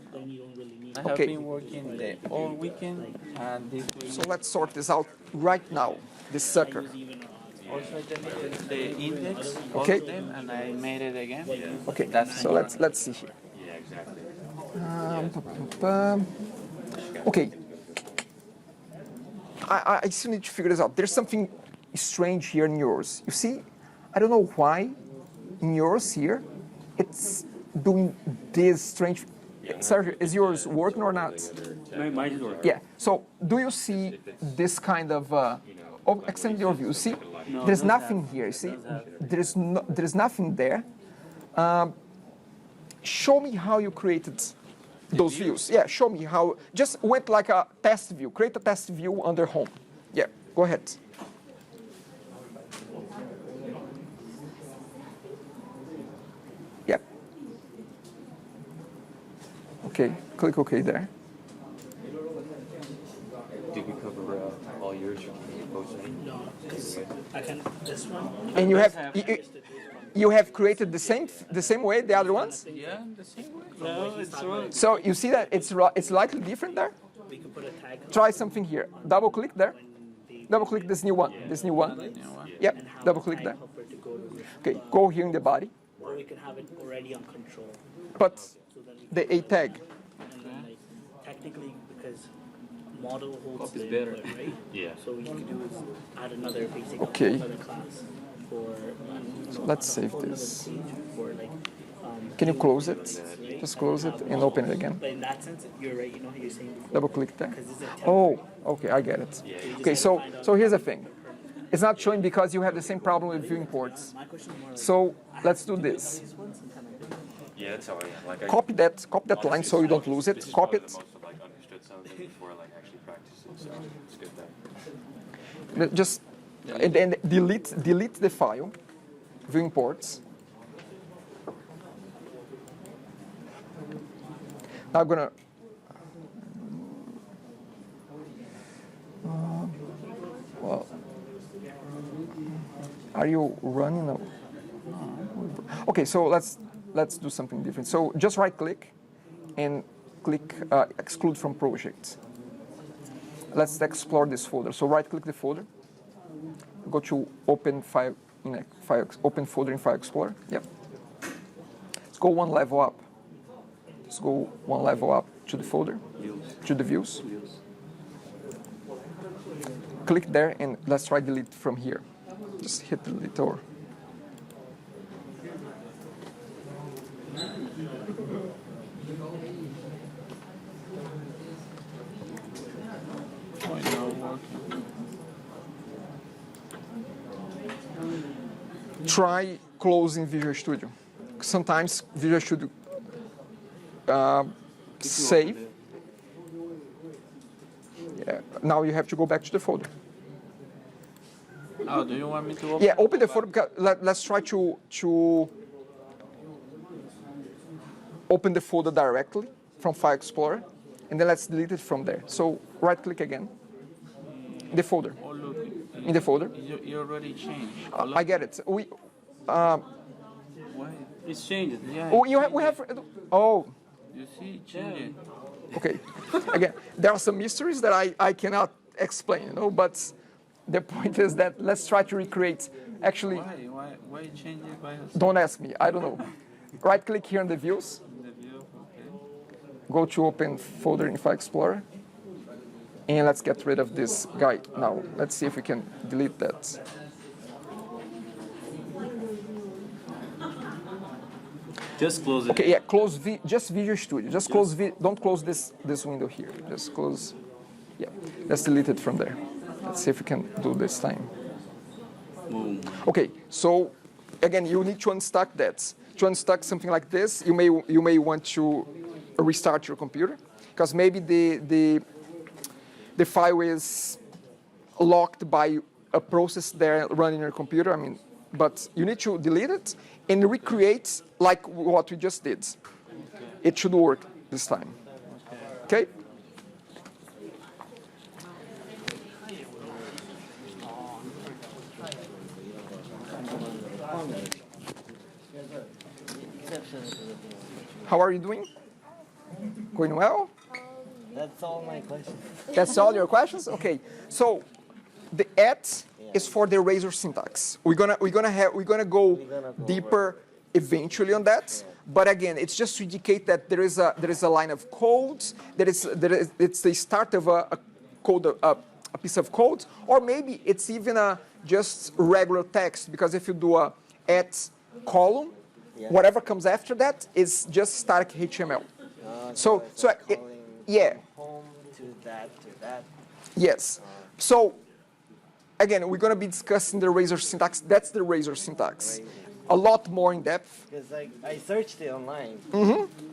I have Okay. been working all weekend and this week. So let's sort this out right now, this sucker. Also, I deleted the index, all Okay. of them, and I made it again. Okay, That's so let's see here. Yeah, exactly. Okay. I still need to figure this out. There's something strange here in yours. You see, I don't know why in yours here, it's doing this strange. Sergio, is yours working or not? Mine is working. Yeah. So do you see this kind of? Extend your view. See, there's nothing here. See, there's nothing there. Show me how you created those views. Yeah, show me how. Just went like a test view. Create a test view under home. Yeah, go ahead. Yep. Okay, click OK there. Did we cover all yours? No, because I can this one. And you have you have created the same way the other ones. Yeah, the same way. No, it's wrong. So you see that it's slightly different there. We can put a tag. Try something here. Double click there. Double click this new one. This new one. Yep. Double click there. Okay. Go here in the body. Or we can have it already on control. But So then we the A tag. and then like technically because model holds is the better. input, right? Yeah. So what you can do is add another basic Okay. another class for Let's save whole another this. page for like Can you close it? Just close it and open it again. but in that sense you're right, you know how you're saying before. Double click there. Because this is a Oh, okay, I get it. Okay, so here's the thing. It's not showing because you have the same problem with view imports. my question is more like So let's do this. these ones and kind of Yeah, that's how I am. Like, Copy that line so you don't lose it. This is Copy probably it. the most I've like understood something before like actually practicing, so it's good that. Just and then delete the file. View imports. Now I'm gonna. Well, are you running? Okay, so let's do something different. So just right click and click exclude from project. Let's explore this folder. So right click the folder. Go to open file in open folder in File Explorer. Yep. Let's go one level up. Let's go one level up to the folder, to the views. Click there and let's try delete from here. Just hit delete or. Try closing Visual Studio. Sometimes Visual Studio save. Yeah. Now you have to go back to the folder. Oh, do you want me to open? Yeah, open the folder. Because let's try to open the folder directly from File Explorer, and then let's delete it from there. So right-click again. The folder. Oh, look. In the folder. You already changed. I get it. We. Why? It's changed. Yeah. Oh, we have. Oh. You see, change it. Okay. Again, there are some mysteries that I cannot explain, but the point is that let's try to recreate. Actually, Why change it by yourself? don't ask me. I don't know. Right-click here in the views. The view, okay. Go to open folder in File Explorer. And let's get rid of this guy now. Let's see if we can delete that. Just close it. Okay, yeah, close just Visual Studio. Just close, don't close this window here. Just close, yeah. Let's delete it from there. Let's see if we can do this time. Boom. Okay, so again, you need to unstuck that. To unstuck something like this, you may want to restart your computer because maybe the file is locked by a process there running your computer. I mean, but you need to delete it and recreate like what we just did. It should work this time. Okay? How are you doing? Going well? That's all my questions. That's all your questions? Okay. So the at is for the razor syntax. We're gonna go deeper eventually on that. But again, it's just to indicate that there is a line of code. It's the start of a piece of code, or maybe it's even just regular text. Because if you do a at column, whatever comes after that is just static HTML. Yeah. Home to that. Yes. So again, we're going to be discussing the razor syntax. That's the razor syntax. A lot more in depth. Because I searched it online.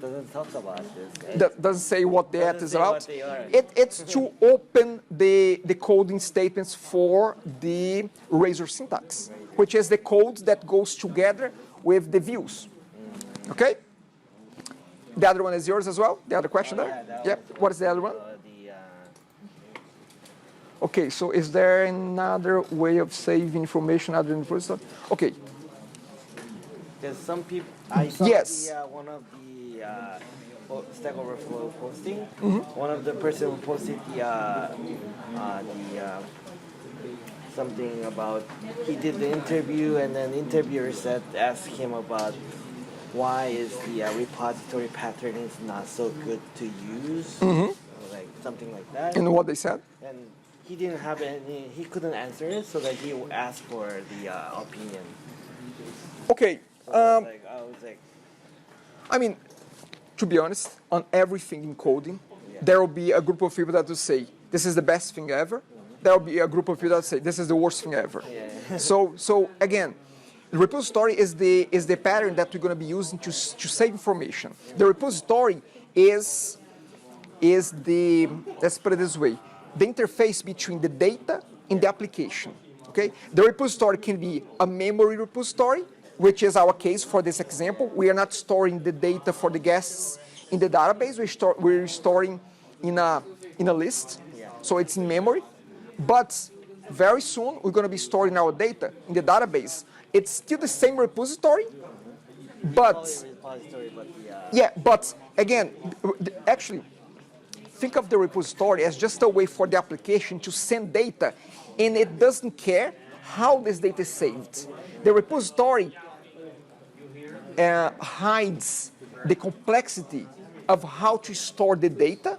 Doesn't talk about this. That doesn't say what the at Doesn't is say about. what they are. It's to open the coding statements for the razor syntax, which is the code that goes together with the views. Okay? The other one is yours as well? The other question there? Yep. What is the other one? Okay, so is there another way of saving information other than the first stuff? Okay. Because some people, I saw Yes. one of the Stack Overflow posting. One of the person who posted something about he did the interview, and then the interviewer asked him about why is the repository pattern is not so good to use, or like something like that. And what they said? And he didn't have any, he couldn't answer it, so that he asked for the opinion. Okay. So I was like, I mean, to be honest, on everything in coding, there will be a group of people that will say, this is the best thing ever. There will be a group of people that say, this is the worst thing ever. yeah. So again, the repository is the pattern that we're going to be using to save information. The repository is the, let's put it this way, the interface between the data and the application. Okay? The repository can be a memory repository, which is our case for this example. We are not storing the data for the guests in the database. We're storing in a list, so it's in memory. But very soon we're going to be storing our data in the database. It's still the same repository, but yeah. But again, actually, think of the repository as just a way for the application to send data, and it doesn't care how this data is saved. The repository hides the complexity of how to store the data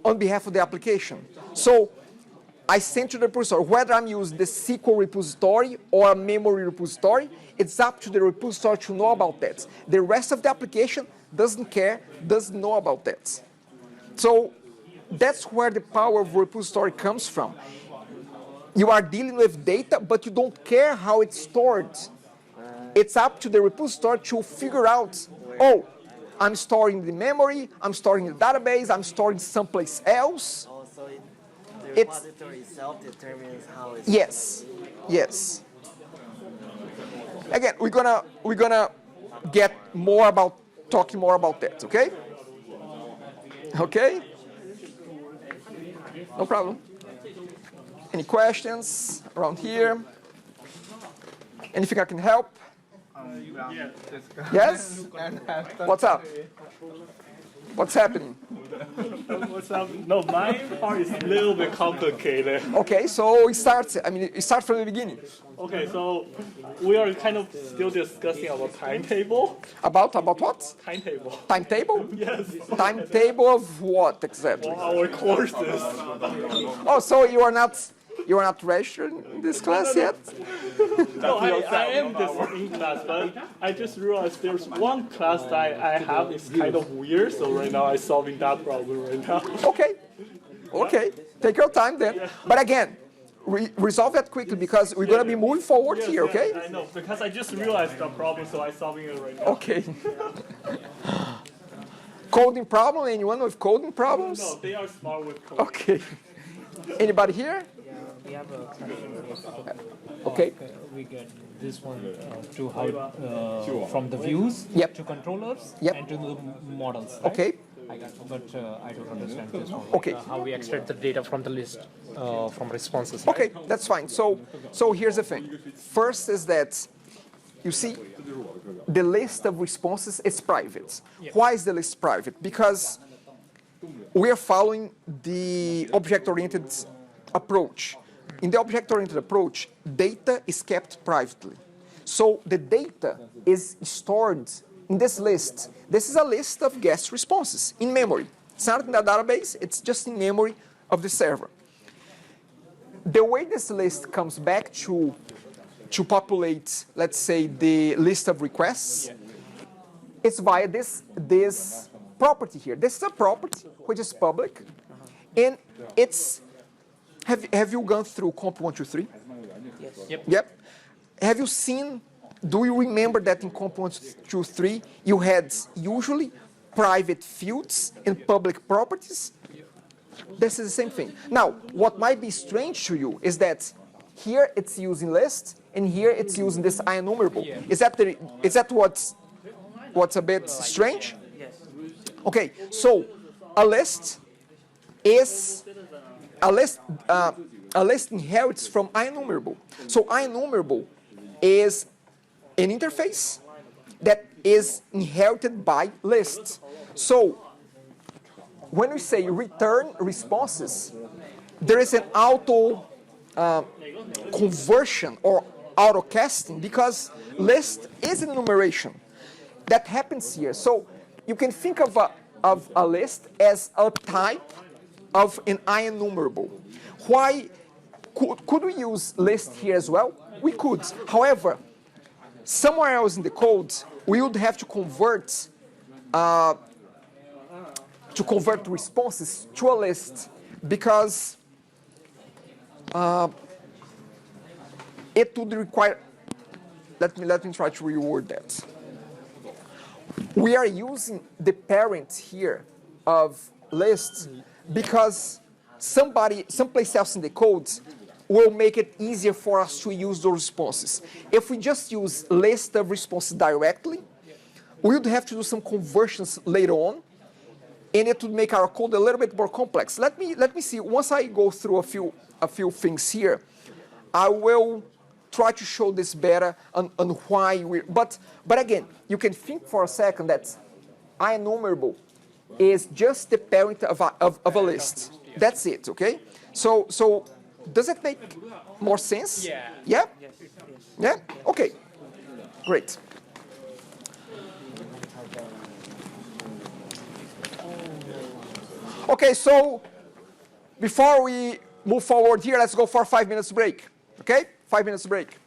on behalf of the application. So I send to the repository, whether I'm using the SQL repository or a memory repository, it's up to the repository to know about that. The rest of the application doesn't care, doesn't know about that. So that's where the power of repository comes from. You are dealing with data, but you don't care how it's stored. It's up to the repository to figure out, oh, I'm storing the memory, I'm storing the database, I'm storing someplace else. Also, the repository itself determines how it's Yes. Again, we're gonna get more about talking more about that, okay? Okay? No problem. Any questions around here? Anything I can help? Yes? What's up? What's happening? What's up? No, my part is a little bit complicated. Okay, so it starts from the beginning. Okay, so we are kind of still discussing about timetable. About what? Timetable. Timetable? Yes. Timetable of what exactly? For our courses. Oh, so you are not registered in this class yet? No, I am this in class, but I just realized there's one class that I have is kind of weird, so right now I'm solving that problem right now. Okay. Take your time then. But again, resolve that quickly because we're going to be moving forward here, okay? I know, because I just realized the problem, so I'm solving it right now. Okay. Coding problem? Anyone with coding problems? No, they are smart with coding. Okay. Anybody here? We have a question. Okay. We get this one to how from the views to controllers and to the models. Right? Okay. I got, but I don't understand this one. Okay. How we extract the data from the list from responses. Okay, that's fine. So here's the thing. First is that you see the list of responses is private. Why is the list private? Because we are following the object-oriented approach. In the object-oriented approach, data is kept privately. So the data is stored in this list. This is a list of guest responses in memory. It's not in the database, it's just in memory of the server. The way this list comes back to populate, let's say, the list of requests, it's via this property here. This is a property which is public, and it's. Have you gone through comp123? Yes. Yep. Have you seen? Do you remember that in comp123 you had usually private fields and public properties? This is the same thing. Now, what might be strange to you is that here it's using list and here it's using this IEnumerable. Is that what's a bit strange? Yes. Okay, so a list inherits from IEnumerable. So IEnumerable is an interface that is inherited by lists. So when we say return responses, there is an auto conversion or auto casting because list is an enumeration that happens here. So you can think of a list as a type of an enumerable. Why could we use list here as well? We could. However, somewhere else in the code, we would have to convert responses to a list because it would require. Let me try to reword that. We are using the parent here of lists because someplace else in the code will make it easier for us to use those responses. If we just use list of responses directly, we would have to do some conversions later on, and it would make our code a little bit more complex. Let me see. Once I go through a few things here, I will try to show this better on why we. But again, you can think for a second that enumerable is just the parent of a list. That's it. Okay. So does it make more sense? Yeah. Yeah. Yeah. Okay. Great. Okay, so before we move forward here, let's go for a 5 minutes break. Okay? 5 minutes break.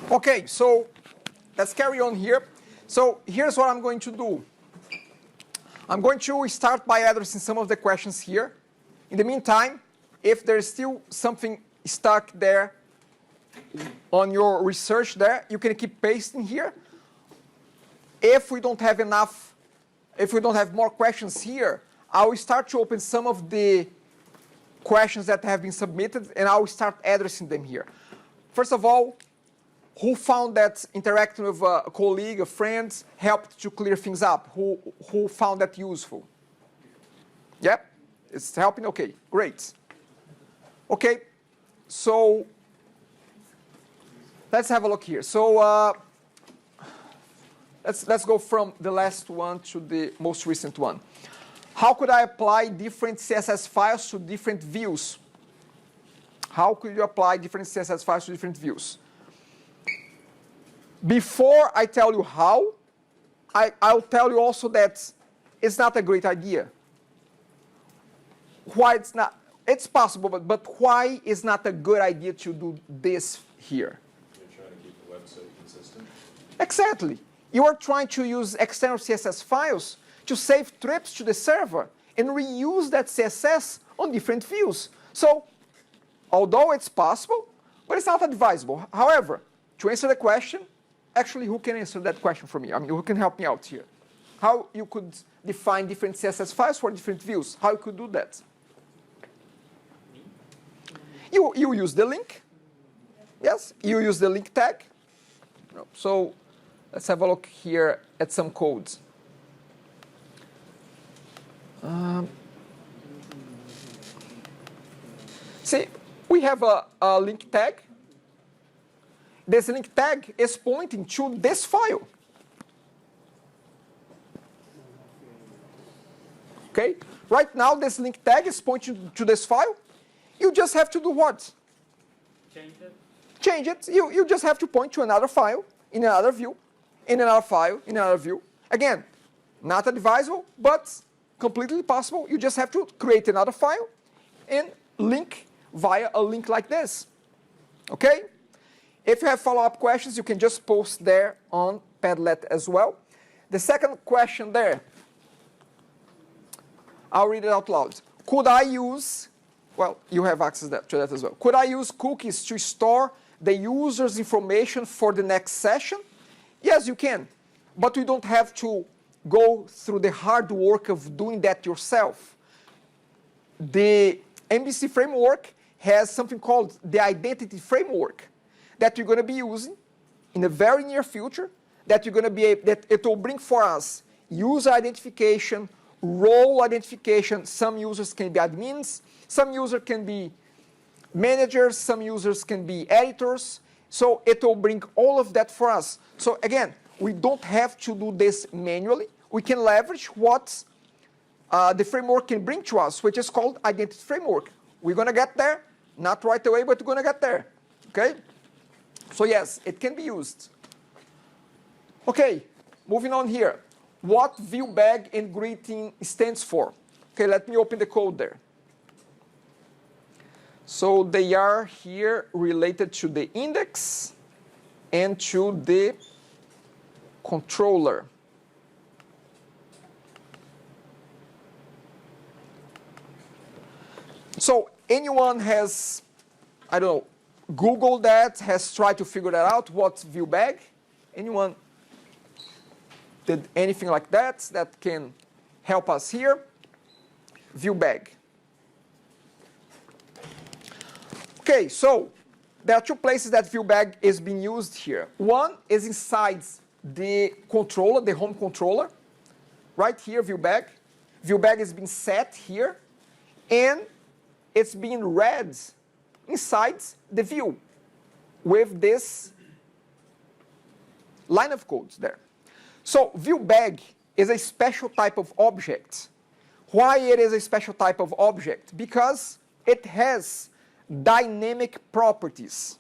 Okay, so let's carry on here. So here's what I'm going to do. I'm going to start by addressing some of the questions here. In the meantime, if there's still something stuck there on your research there, you can keep pasting here. If we don't have enough, if we don't have more questions here, I will start to open some of the questions that have been submitted, and I will start addressing them here. First of all, who found that interacting with a colleague, a friend, helped to clear things up? Who found that useful? Yep, it's helping? Okay, great. Okay, so let's have a look here. So let's go from the last one to the most recent one. How could I apply different CSS files to different views? How could you apply different CSS files to different views? Before I tell you how, I'll tell you also that it's not a great idea. Why it's not? It's possible, but why is not a good idea to do this here? You're trying to keep the website consistent? Exactly. You are trying to use external CSS files to save trips to the server and reuse that CSS on different views. So, although it's possible, but it's not advisable. However, to answer the question, actually, who can answer that question for me? I mean, who can help me out here? How you could define different CSS files for different views? How you could do that? You use the link. Yes, you use the link tag. So let's have a look here at some codes. See, we have a link tag. This link tag is pointing to this file. Okay? Right now, this link tag is pointing to this file. You just have to do what? Change it. Change it. You just have to point to another file, in another view, in another file, in another view. Again, not advisable, but completely possible. You just have to create another file and link via a link like this. Okay? If you have follow-up questions, you can just post there on Padlet as well. The second question there, I'll read it out loud. Could I use, well, you have access to that as well. Could I use cookies to store the user's information for the next session? Yes, you can, but you don't have to go through the hard work of doing that yourself. The MVC framework has something called the identity framework that you're going to be using in the very near future, that you're going to be able, that it will bring for us user identification, role identification. Some users can be admins, some users can be managers, some users can be editors. So it will bring all of that for us. So again, we don't have to do this manually. We can leverage what the framework can bring to us, which is called identity framework. We're going to get there, not right away, but we're going to get there. Okay? So yes, it can be used. Okay, moving on here. what viewBag and greeting stands for. Okay, let me open the code there. So they are here related to the index and to the controller. So anyone has, I don't know, Googled that, has tried to figure that out, what's viewBag? Anyone did anything like that that can help us here? viewBag. Okay, so there are two places that viewBag is being used here. One is inside the controller, the home controller. Right here, viewBag. viewBag is being set here, and it's being read inside the view with this line of codes there. So viewBag is a special type of object. Why it is a special type of object? Because it has dynamic properties.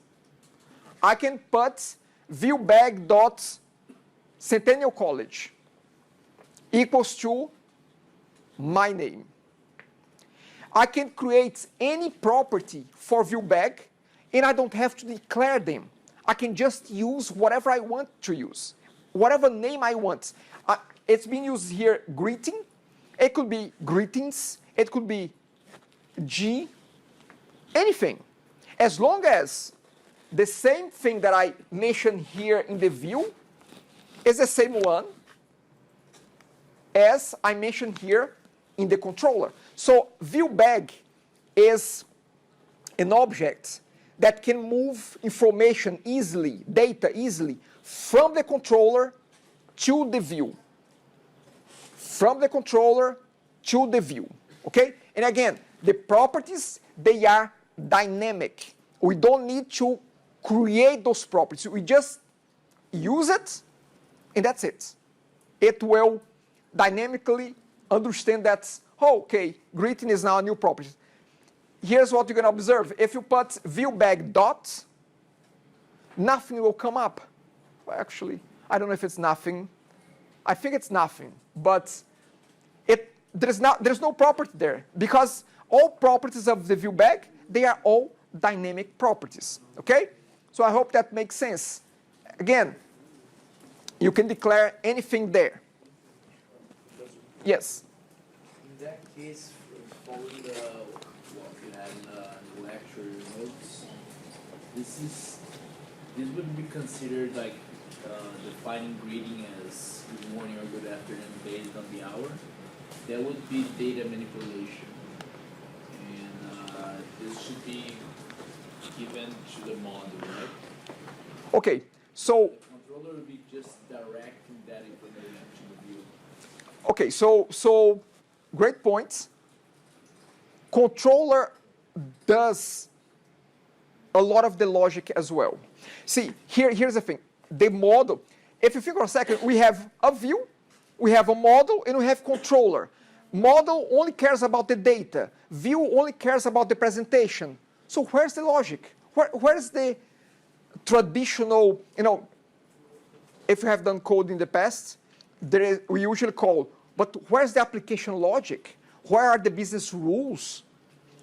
I can put viewBag.Centennial College equals to my name. I can create any property for viewBag, and I don't have to declare them. I can just use whatever I want to use, whatever name I want. It's being used here, greeting. It could be greetings. It could be G, anything. As long as the same thing that I mentioned here in the view is the same one as I mentioned here in the controller. So viewBag is an object that can move information easily, data easily, from the controller to the view. From the controller to the view, okay? And again, the properties, they are dynamic. We don't need to create those properties. We just use it, and that's it. It will dynamically understand that, oh, okay, greeting is now a new property. Here's what you're going to observe. If you put viewBag dot, nothing will come up. Well, actually, I don't know if it's nothing. I think it's nothing, but there's no property there, because all properties of the viewBag, they are all dynamic properties, okay? So I hope that makes sense. Again, you can declare anything there. Yes? In that case, following what you had in the lecture notes, this would be considered like defining greeting as good morning or good afternoon based on the hour. That would be data manipulation, and this should be given to the model, right? Okay, so The controller would be just directing that information to the view. okay, so great points. Controller does a lot of the logic as well. See, here's the thing. The model, if you think for a second, we have a view, we have a model, and we have controller. Model only cares about the data. View only cares about the presentation. So where's the logic? Where's the traditional, if you have done code in the past, we usually call, but where's the application logic? Where are the business rules?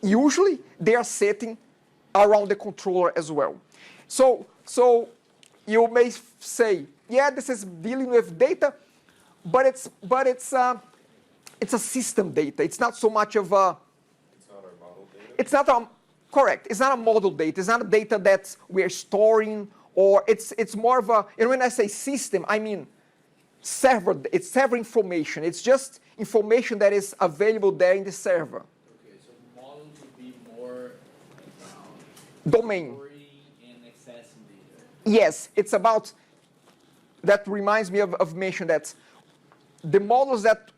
Usually, they are setting around the controller as well. So you may say, yeah, this is dealing with data, but it's a system data. It's not so much of a. It's not our model data. It's not a correct. It's not a model data. It's not a data that we are storing, or it's more of a. And when I say system, I mean server. It's server information. It's just information that is available there in the server. Okay, so models would be more Domain. storing and accessing data. Yes, it's about. That reminds me of mention that the models that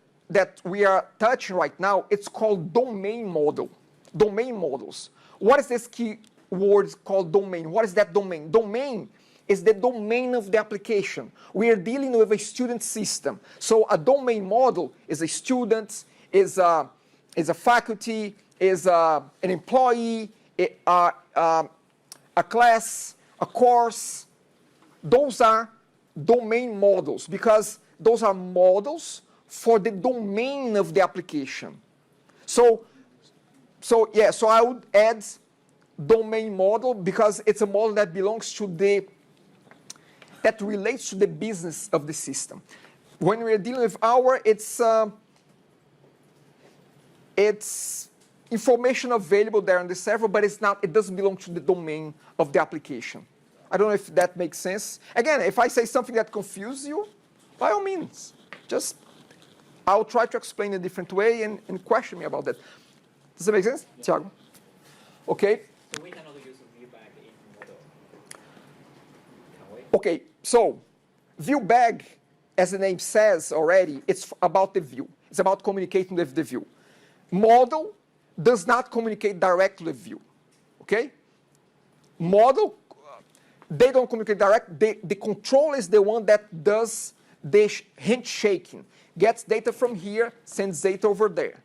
we are touching right now, it's called domain model. Domain models. What is this key word called domain? What is that domain? Domain is the domain of the application. We are dealing with a student system. So a domain model is a student, is a faculty, is an employee, a class, a course. Those are domain models because those are models for the domain of the application. So I would add domain model because it's a model that belongs to that relates to the business of the system. When we're dealing with our, it's information available there on the server, but it doesn't belong to the domain of the application. I don't know if that makes sense. Again, if I say something that confuses you, by all means, I'll try to explain a different way and question me about that. Does that make sense, Thiago? Okay. So we cannot use ViewBag in model. Can we? Okay, so ViewBag, as the name says already, it's about the view. It's about communicating with the view. Model does not communicate directly with view. Okay? Model, they don't communicate direct. The controller is the one that does the handshaking. Gets data from here, sends data over there.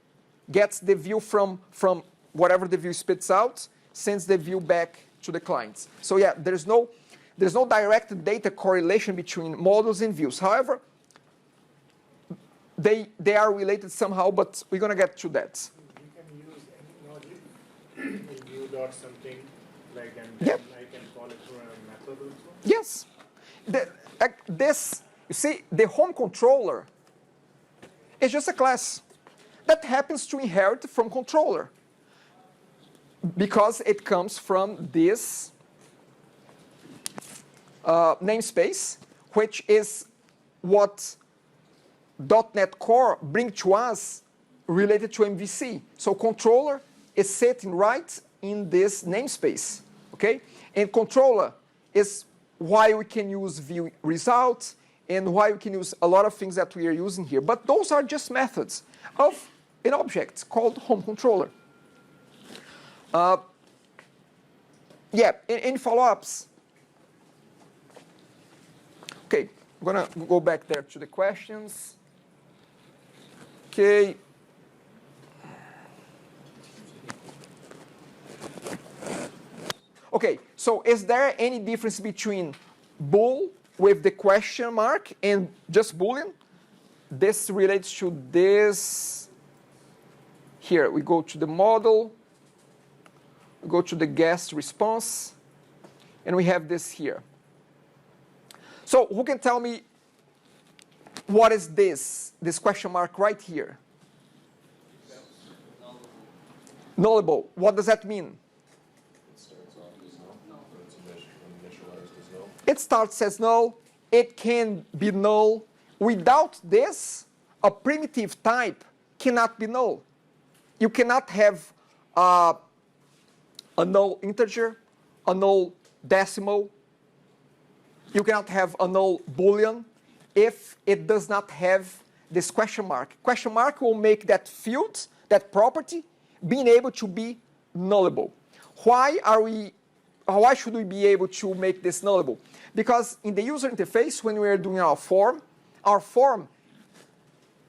Gets the view from whatever the view spits out, sends the view back to the clients. So yeah, there's no direct data correlation between models and views. However, they are related somehow, but we're going to get to that. You can use any logic in view dot something like, and then Yep. I can call it through a method also. Yes. You see, the home controller is just a class that happens to inherit from controller because it comes from this namespace, which is what .NET Core brings to us related to MVC. So controller is sitting right in this namespace, okay? And controller is why we can use view results and why we can use a lot of things that we are using here. But those are just methods of an object called home controller. Yeah, any follow-ups? Okay, I'm gonna go back there to the questions. Okay. Okay, so is there any difference between bool with the question mark and just Boolean? This relates to this. Here, we go to the model, we go to the guest response, and we have this here. So who can tell me what is this question mark right here? Nullable. What does that mean? It starts as null. It can be null. Without this, a primitive type cannot be null. You cannot have a null integer, a null decimal. You cannot have a null Boolean if it does not have this question mark. Question mark will make that field, that property, being able to be nullable. Why should we be able to make this nullable? Because in the user interface, when we are doing our form,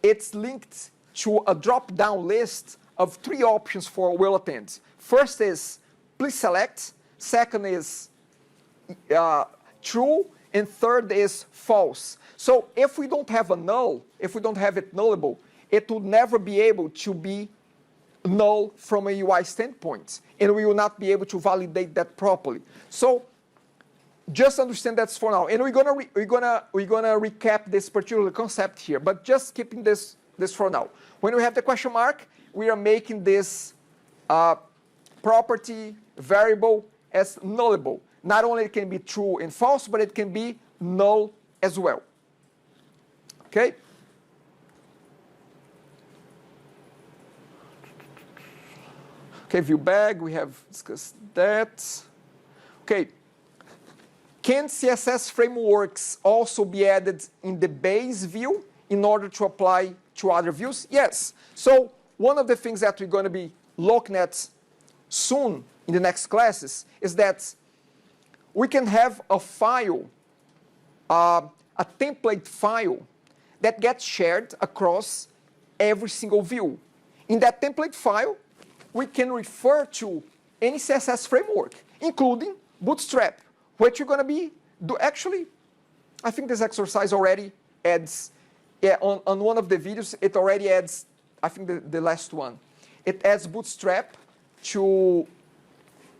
it's linked to a drop-down list of 3 options for will attend. First is please select, second is true, and third is false. So if we don't have a null, if we don't have it nullable, it will never be able to be null from a UI standpoint, and we will not be able to validate that properly. So just understand that's for now, and we're gonna recap this particular concept here, but just keeping this for now. When we have the question mark, we are making this property variable as nullable. Not only it can be true and false, but it can be null as well. Okay? Okay, view bag, we have discussed that. Okay. Can CSS frameworks also be added in the base view in order to apply to other views? Yes. So one of the things that we're going to be looking at soon in the next classes is that we can have a file, a template file that gets shared across every single view. In that template file, we can refer to any CSS framework, including Bootstrap, which you're going to be actually, I think this exercise already adds Yeah, on one of the videos, it already adds, I think the last one, it adds Bootstrap to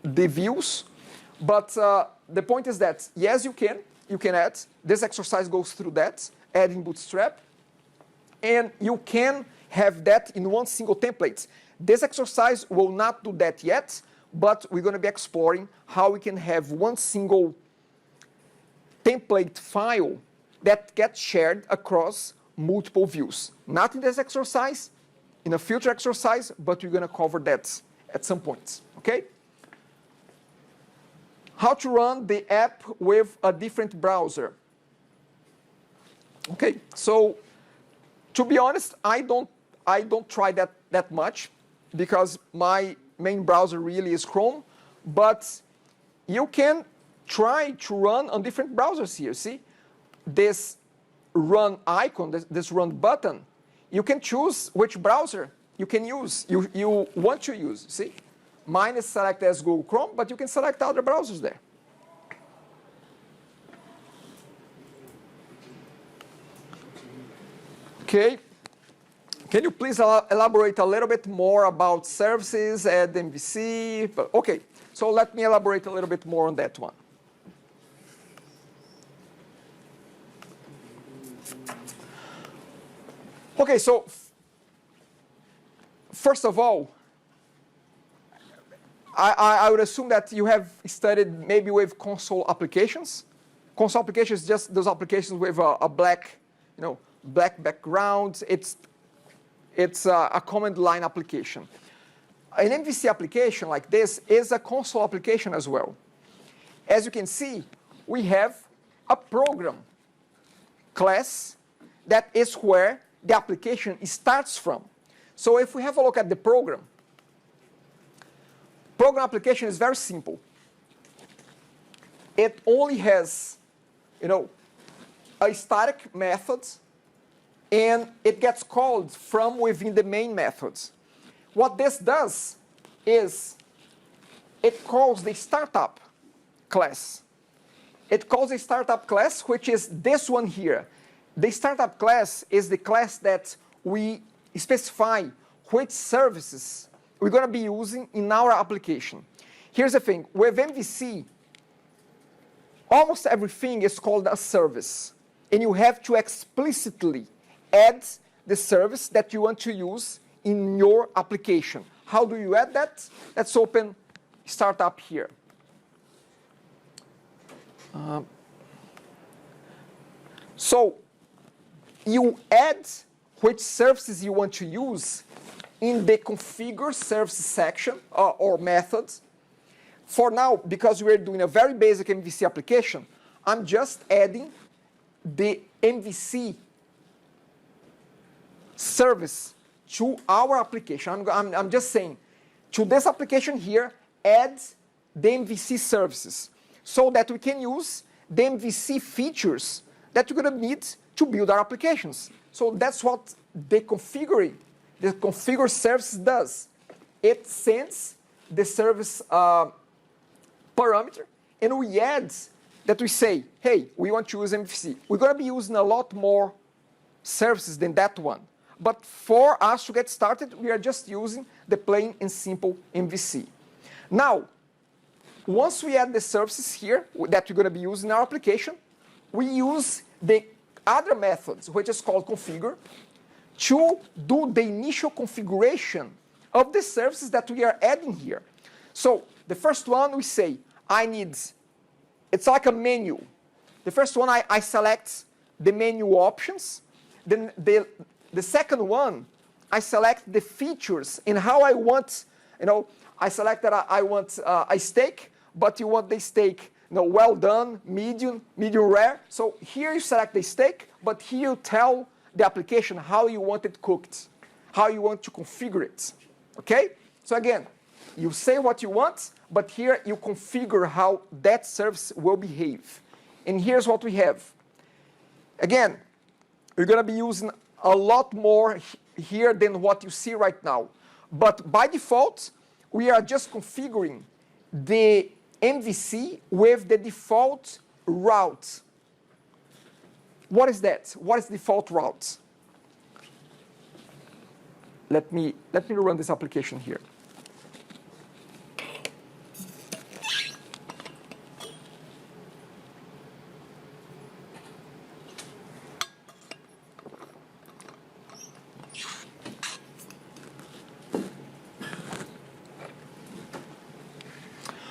the views. But the point is that, yes, you can add. This exercise goes through that, adding Bootstrap. And you can have that in one single template. This exercise will not do that yet, but we're going to be exploring how we can have one single template file that gets shared across multiple views. Not in this exercise, in a future exercise, but we're going to cover that at some point, okay? How to run the app with a different browser. Okay, so to be honest, I don't try that much because my main browser really is Chrome, but you can try to run on different browsers here. See, this run icon, this run button, you can choose which browser you can use, you want to use. See, mine is selected as Google Chrome, but you can select other browsers there. Okay. Can you please elaborate a little bit more about services at MVC? Okay, so let me elaborate a little bit more on that one. Okay, so first of all, I would assume that you have studied maybe with console applications. Console applications is just those applications with a black, black background. It's a command line application. An MVC application like this is a console application as well. As you can see, we have a program class that is where the application starts from. So if we have a look at the program application is very simple. It only has, a static method, and it gets called from within the main methods. What this does is it calls the startup class. It calls a startup class, which is this one here. The startup class is the class that we specify which services we're going to be using in our application. Here's the thing. With MVC, almost everything is called a service. And you have to explicitly add the service that you want to use in your application. How do you add that? Let's open Startup here. So you add which services you want to use in the configure services section or methods. For now, because we're doing a very basic MVC application, I'm just adding the MVC service to our application. I'm just saying, to this application here, add the MVC services so that we can use the MVC features that we're going to need to build our applications. So that's what the configure service does. It sends the service parameter, and we add that we say, hey, we want to use MVC. We're going to be using a lot more services than that one. But for us to get started, we are just using the plain and simple MVC. Now, once we add the services here that we're going to be using in our application, we use the other methods, which is called configure, to do the initial configuration of the services that we are adding here. So the first one we say, it's like a menu. The first one, I select the menu options. Then the second one, I select the features and how I want, I select that I want a steak, but you want the steak, well done, medium rare. So here you select the steak, but here you tell the application how you want it cooked, how you want to configure it, okay? So again, you say what you want, but here you configure how that service will behave. And here's what we have. Again, we're going to be using a lot more here than what you see right now. But by default, we are just configuring the MVC with the default route. What is that? What is the default route? let me run this application here.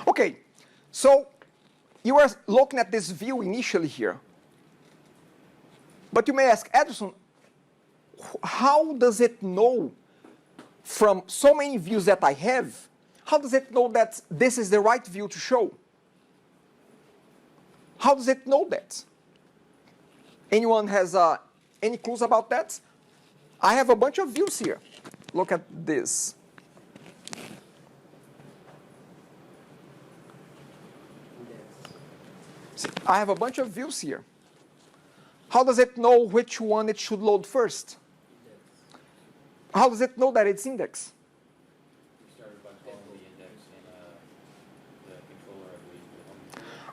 Okay, so you are looking at this view initially here. But you may ask, Edison, how does it know from so many views that I have, how does it know that this is the right view to show? How does it know that? Anyone has any clues about that? I have a bunch of views here. Look at this. See, I have a bunch of views here. How does it know which one it should load first? How does it know that it's index?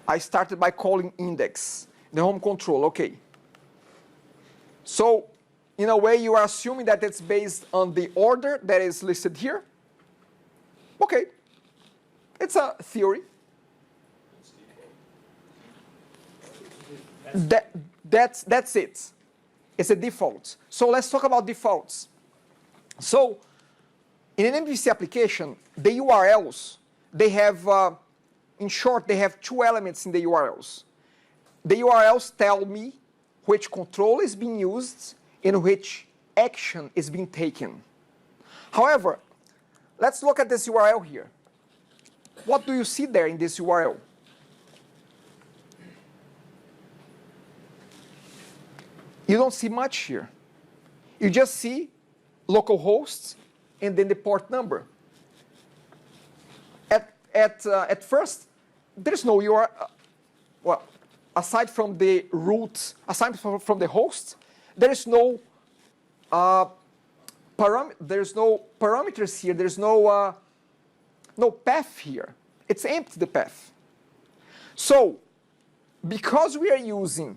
I started by calling index, the home control, okay. So, in a way, you are assuming that it's based on the order that is listed here. Okay, it's a theory. That's it. It's a default. So let's talk about defaults. So, in an MVC application, the URLs, they have, in short, they have two elements in the URLs. The URLs tell me which control is being used and which action is being taken. However, let's look at this URL here. What do you see there in this URL? You don't see much here. You just see localhost and then the port number. At first, there's no URL. Well, aside from the root, aside from the host, there is no there's no parameters here. There's no no path here. It's empty, the path. So, because we are using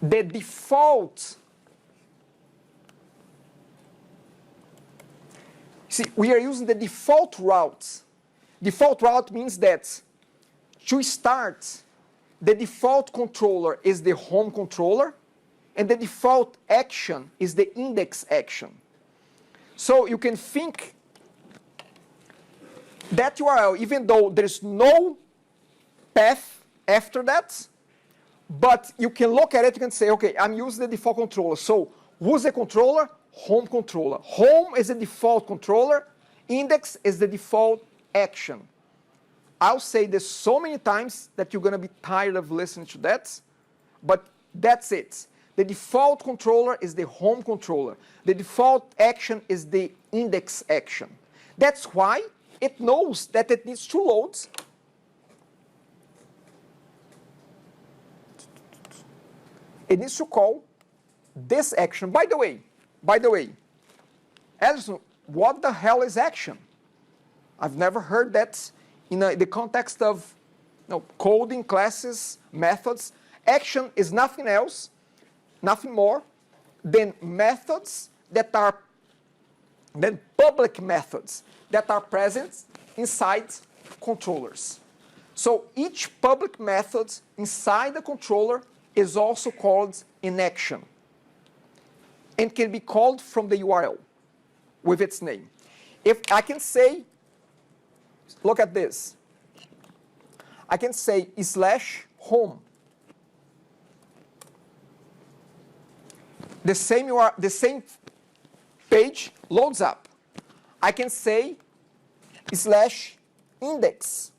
the default, see, we are using the default route. Default route means that to start, the default controller is the home controller, and the default action is the index action. So you can think that URL, even though there's no path after that, but you can look at it, you can say, okay, I'm using the default controller. So who's the controller? Home controller. Home is the default controller. Index is the default action. I'll say this so many times that you're going to be tired of listening to that, but that's it. The default controller is the home controller. The default action is the index action. That's why it knows that it needs two loads. It needs to call this action. By the way, Edison, what the hell is action? I've never heard that in the context of coding, classes, methods. Action is nothing else, nothing more than methods that are, than public methods that are present inside controllers. So each public method inside the controller is also called an action and can be called from the URL with its name. If I can say, look at this, I can say /home. The same page loads up. I can say /index.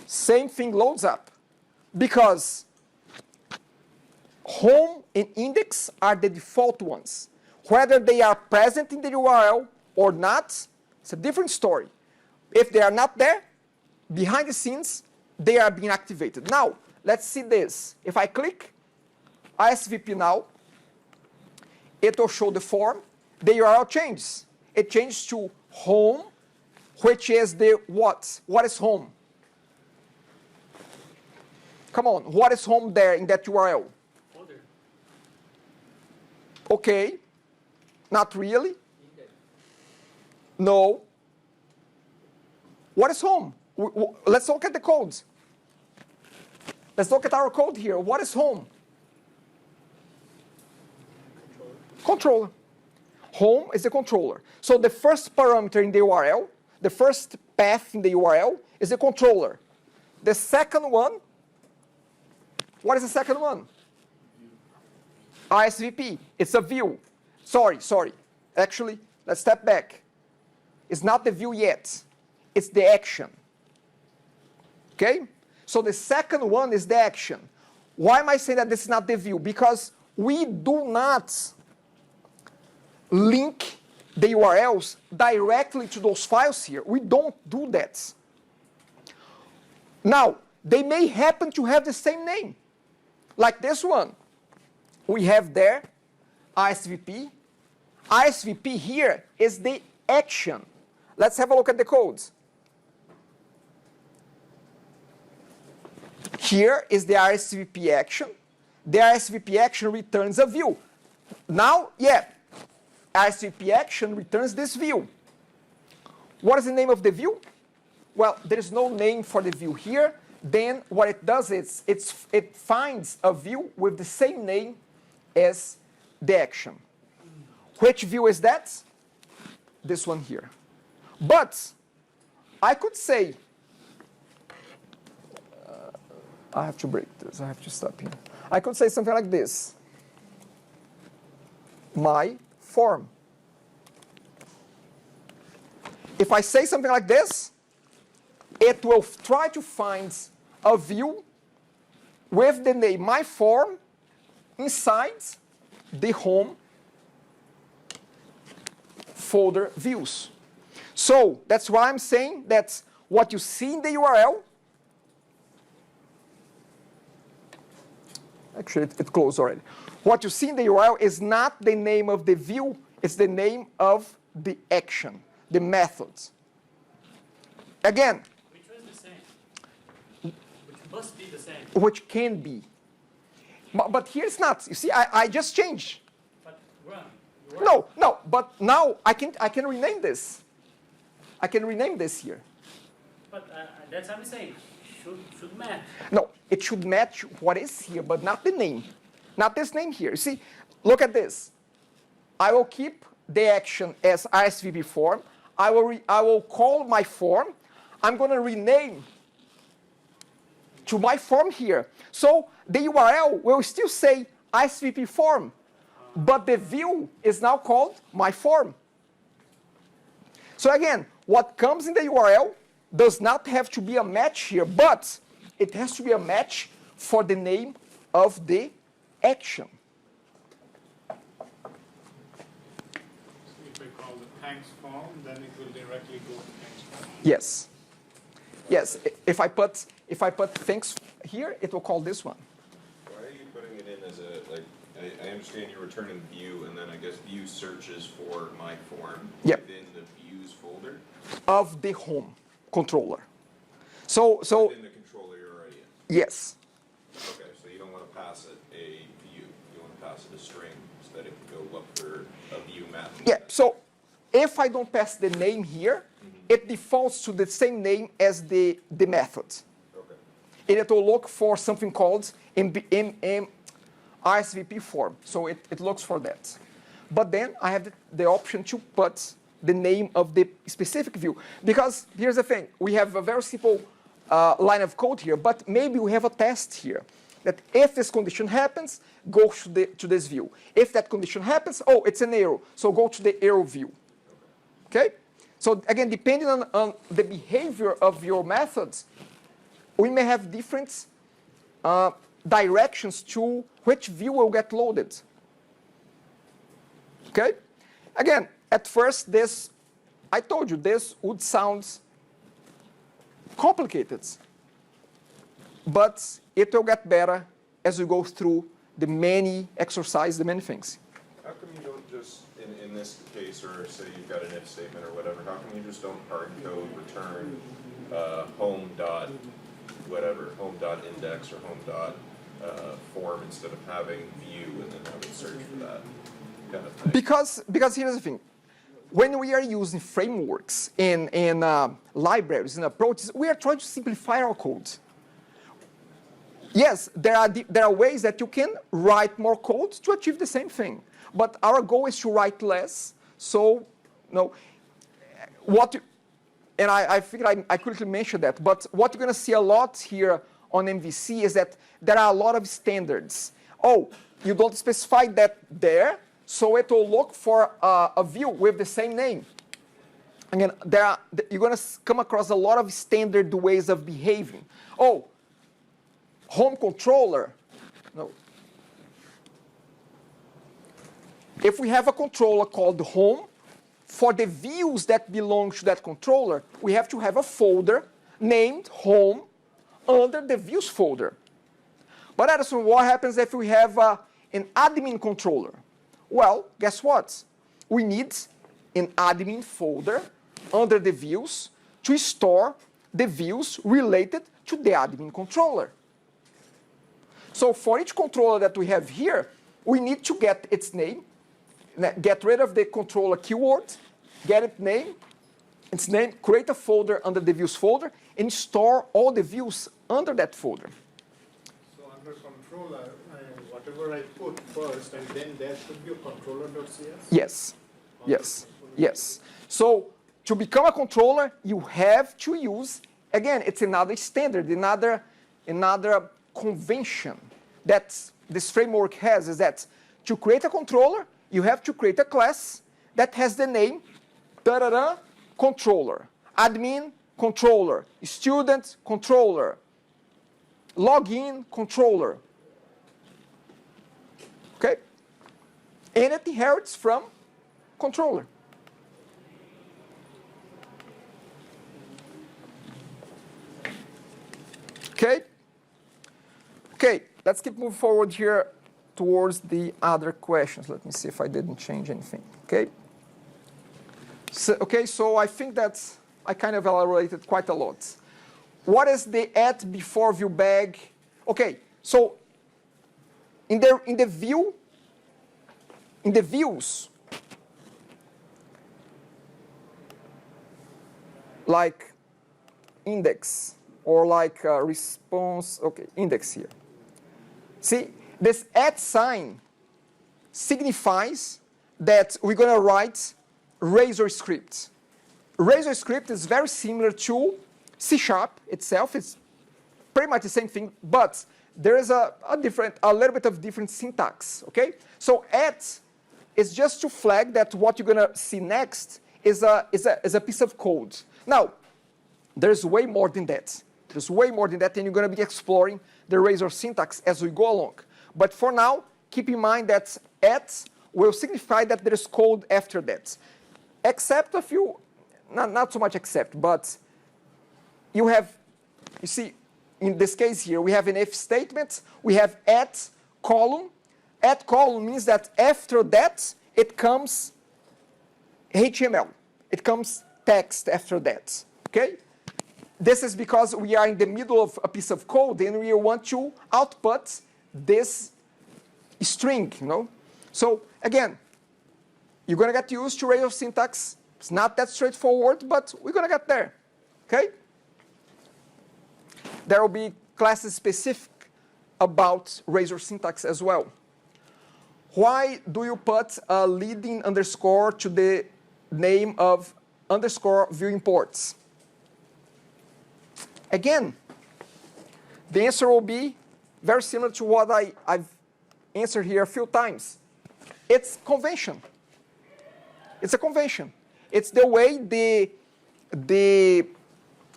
Same thing loads up. Because home and index are the default ones. Whether they are present in the URL or not, it's a different story. If they are not there, behind the scenes, they are being activated. Now, let's see this. If I click ISVP now, it will show the form. The URL changes. It changes to home, which is the what? What is home? Come on, what is home there in that URL? Okay. Not really. No. What is home? Let's look at the codes. Let's look at our code here. What is home? Controller. Home is the controller. So the first parameter in the URL, the first path in the URL is the controller. The second one, what is the second one? RSVP. It's a view. Sorry. Actually, let's step back. It's not the view yet. It's the action. Okay? So the second one is the action. Why am I saying that this is not the view? Because we do not link the URLs directly to those files here. We don't do that. Now, they may happen to have the same name. Like this one. We have there RSVP. RSVP here is the action. Let's have a look at the codes. Here is the RSVP action. The RSVP action returns a view. Now, RSVP action returns this view. What is the name of the view? Well, there is no name for the view here. Then what it does is it finds a view with the same name as the action. Which view is that? This one here. But I could say, I have to break this, I have to stop here. I could say something like this. My form. If I say something like this, it will try to find a view with the name my form inside the home folder views. So that's why I'm saying that what you see in the URL, actually it closed already. What you see in the URL is not the name of the view, it's the name of the action, the methods. Again, which was the same? Which must be the same. Which can be. But here it's not. You see, I just changed. But No, but now I can rename this. I can rename this here. But that's what I'm saying. Should match. No, it should match what is here, but not the name. Not this name here. You see, look at this. I will keep the action as RSVP form. I will call my form. I'm going to rename to my form here. So the URL will still say RSVP form, but the view is now called my form. So again, what comes in the URL does not have to be a match here, but it has to be a match for the name of the action. If I call the thanks form, then it will directly go to thanks form. Yes. Yes. If I put thanks here, it will call this one. Why are you putting it in as a, like, I understand you're returning view, and then I guess view searches for my form within the views folder? Of the home controller. So within the controller you're already in? Yes. Okay, so you don't want to pass it a view, you want to pass it a string so that it can go look for a view map. Yeah, so if I don't pass the name here, it defaults to the same name as the method. Okay. And it will look for something called RSVP form. So it looks for that. But then I have the option to put the name of the specific view. Because here's the thing, we have a very simple line of code here, but maybe we have a test here that if this condition happens, go to this view. If that condition happens, oh, it's an arrow, so go to the arrow view. Okay? So again, depending on the behavior of your methods, we may have different directions to which view will get loaded. Okay? Again, at first, I told you, this would sound complicated. But it will get better as we go through the many exercises, the many things. How come you don't just, in this case, or say you've got an if statement or whatever, how come you just don't hard code return home dot whatever, home dot index or home dot form instead of having view and then having search for that? kind of thing. Because here's the thing. When we are using frameworks and libraries and approaches, we are trying to simplify our code. Yes, there are ways that you can write more code to achieve the same thing. But our goal is to write less. So, no, and I figured I quickly mentioned that. But what you're going to see a lot here on MVC is that there are a lot of standards. Oh, you don't specify that there, so it will look for a view with the same name. Again, you're going to come across a lot of standard ways of behaving. Oh, home controller. No. If we have a controller called home, for the views that belong to that controller, we have to have a folder named home under the views folder. But Edison, what happens if we have an admin controller? Well, guess what? We need an admin folder under the views to store the views related to the admin controller. So for each controller that we have here, we need to get its name, get rid of the controller keyword, get its name, create a folder under the views folder, and store all the views under that folder. So under controller, whatever I put first, and then there should be a controller.cs? Yes, yes, yes. So to become a controller, you have to use, again, it's another standard, another convention that this framework has, is that to create a controller, you have to create a class that has the name controller, admin controller, student controller, login controller. Okay? And it inherits from controller. Okay? Okay, let's keep moving forward here towards the other questions. Let me see if I didn't change anything. Okay? So I think that I kind of elaborated quite a lot. What is the at before view bag? Okay, so in the views, like index or like response, okay, index here. See, this at sign signifies that we're going to write Razor script. Razor script is very similar to C# itself. It's pretty much the same thing, but there is a little bit of different syntax, okay? So at is just to flag that what you're going to see next is a piece of code. Now, there's way more than that. There's way more than that, and you're going to be exploring the Razor syntax as we go along. But for now, keep in mind that at will signify that there is code after that. Except a few, not so much except, but you see, in this case here, we have an if statement, we have at column. At column means that after that, it comes HTML. It comes text after that, okay? This is because we are in the middle of a piece of code and we want to output this string, you know? So again, you're going to get used to Razor syntax. It's not that straightforward, but we're going to get there, okay? There will be classes specific about Razor syntax as well. Why do you put a leading underscore to the name of underscore view imports? Again, the answer will be very similar to what I've answered here a few times. It's convention. It's a convention. It's the way the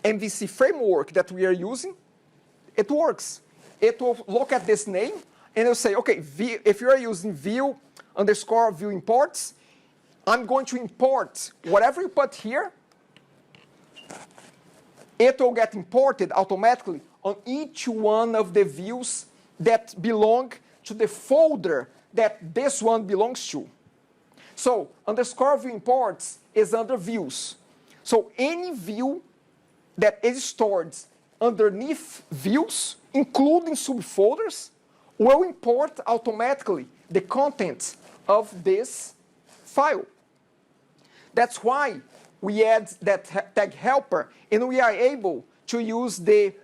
MVC framework that we are using, it works. It will look at this name and it'll say, okay, if you are using view underscore view imports, I'm going to import whatever you put here. It will get imported automatically on each one of the views that belong to the folder that this one belongs to. So underscore view imports is under views. So any view that is stored underneath views, including subfolders, will import automatically the content of this file. That's why we add that tag helper, and we are able to use the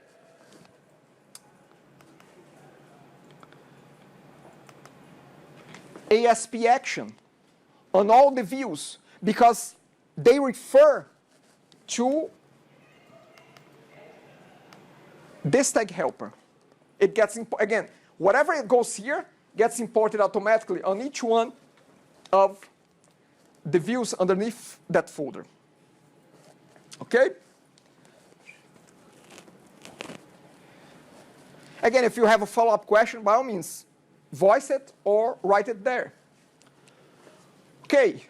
ASP action on all the views because they refer to this tag helper. It gets, again, whatever it goes here gets imported automatically on each one of the views underneath that folder. Okay? Again, if you have a follow-up question, by all means, voice it or write it there. Okay,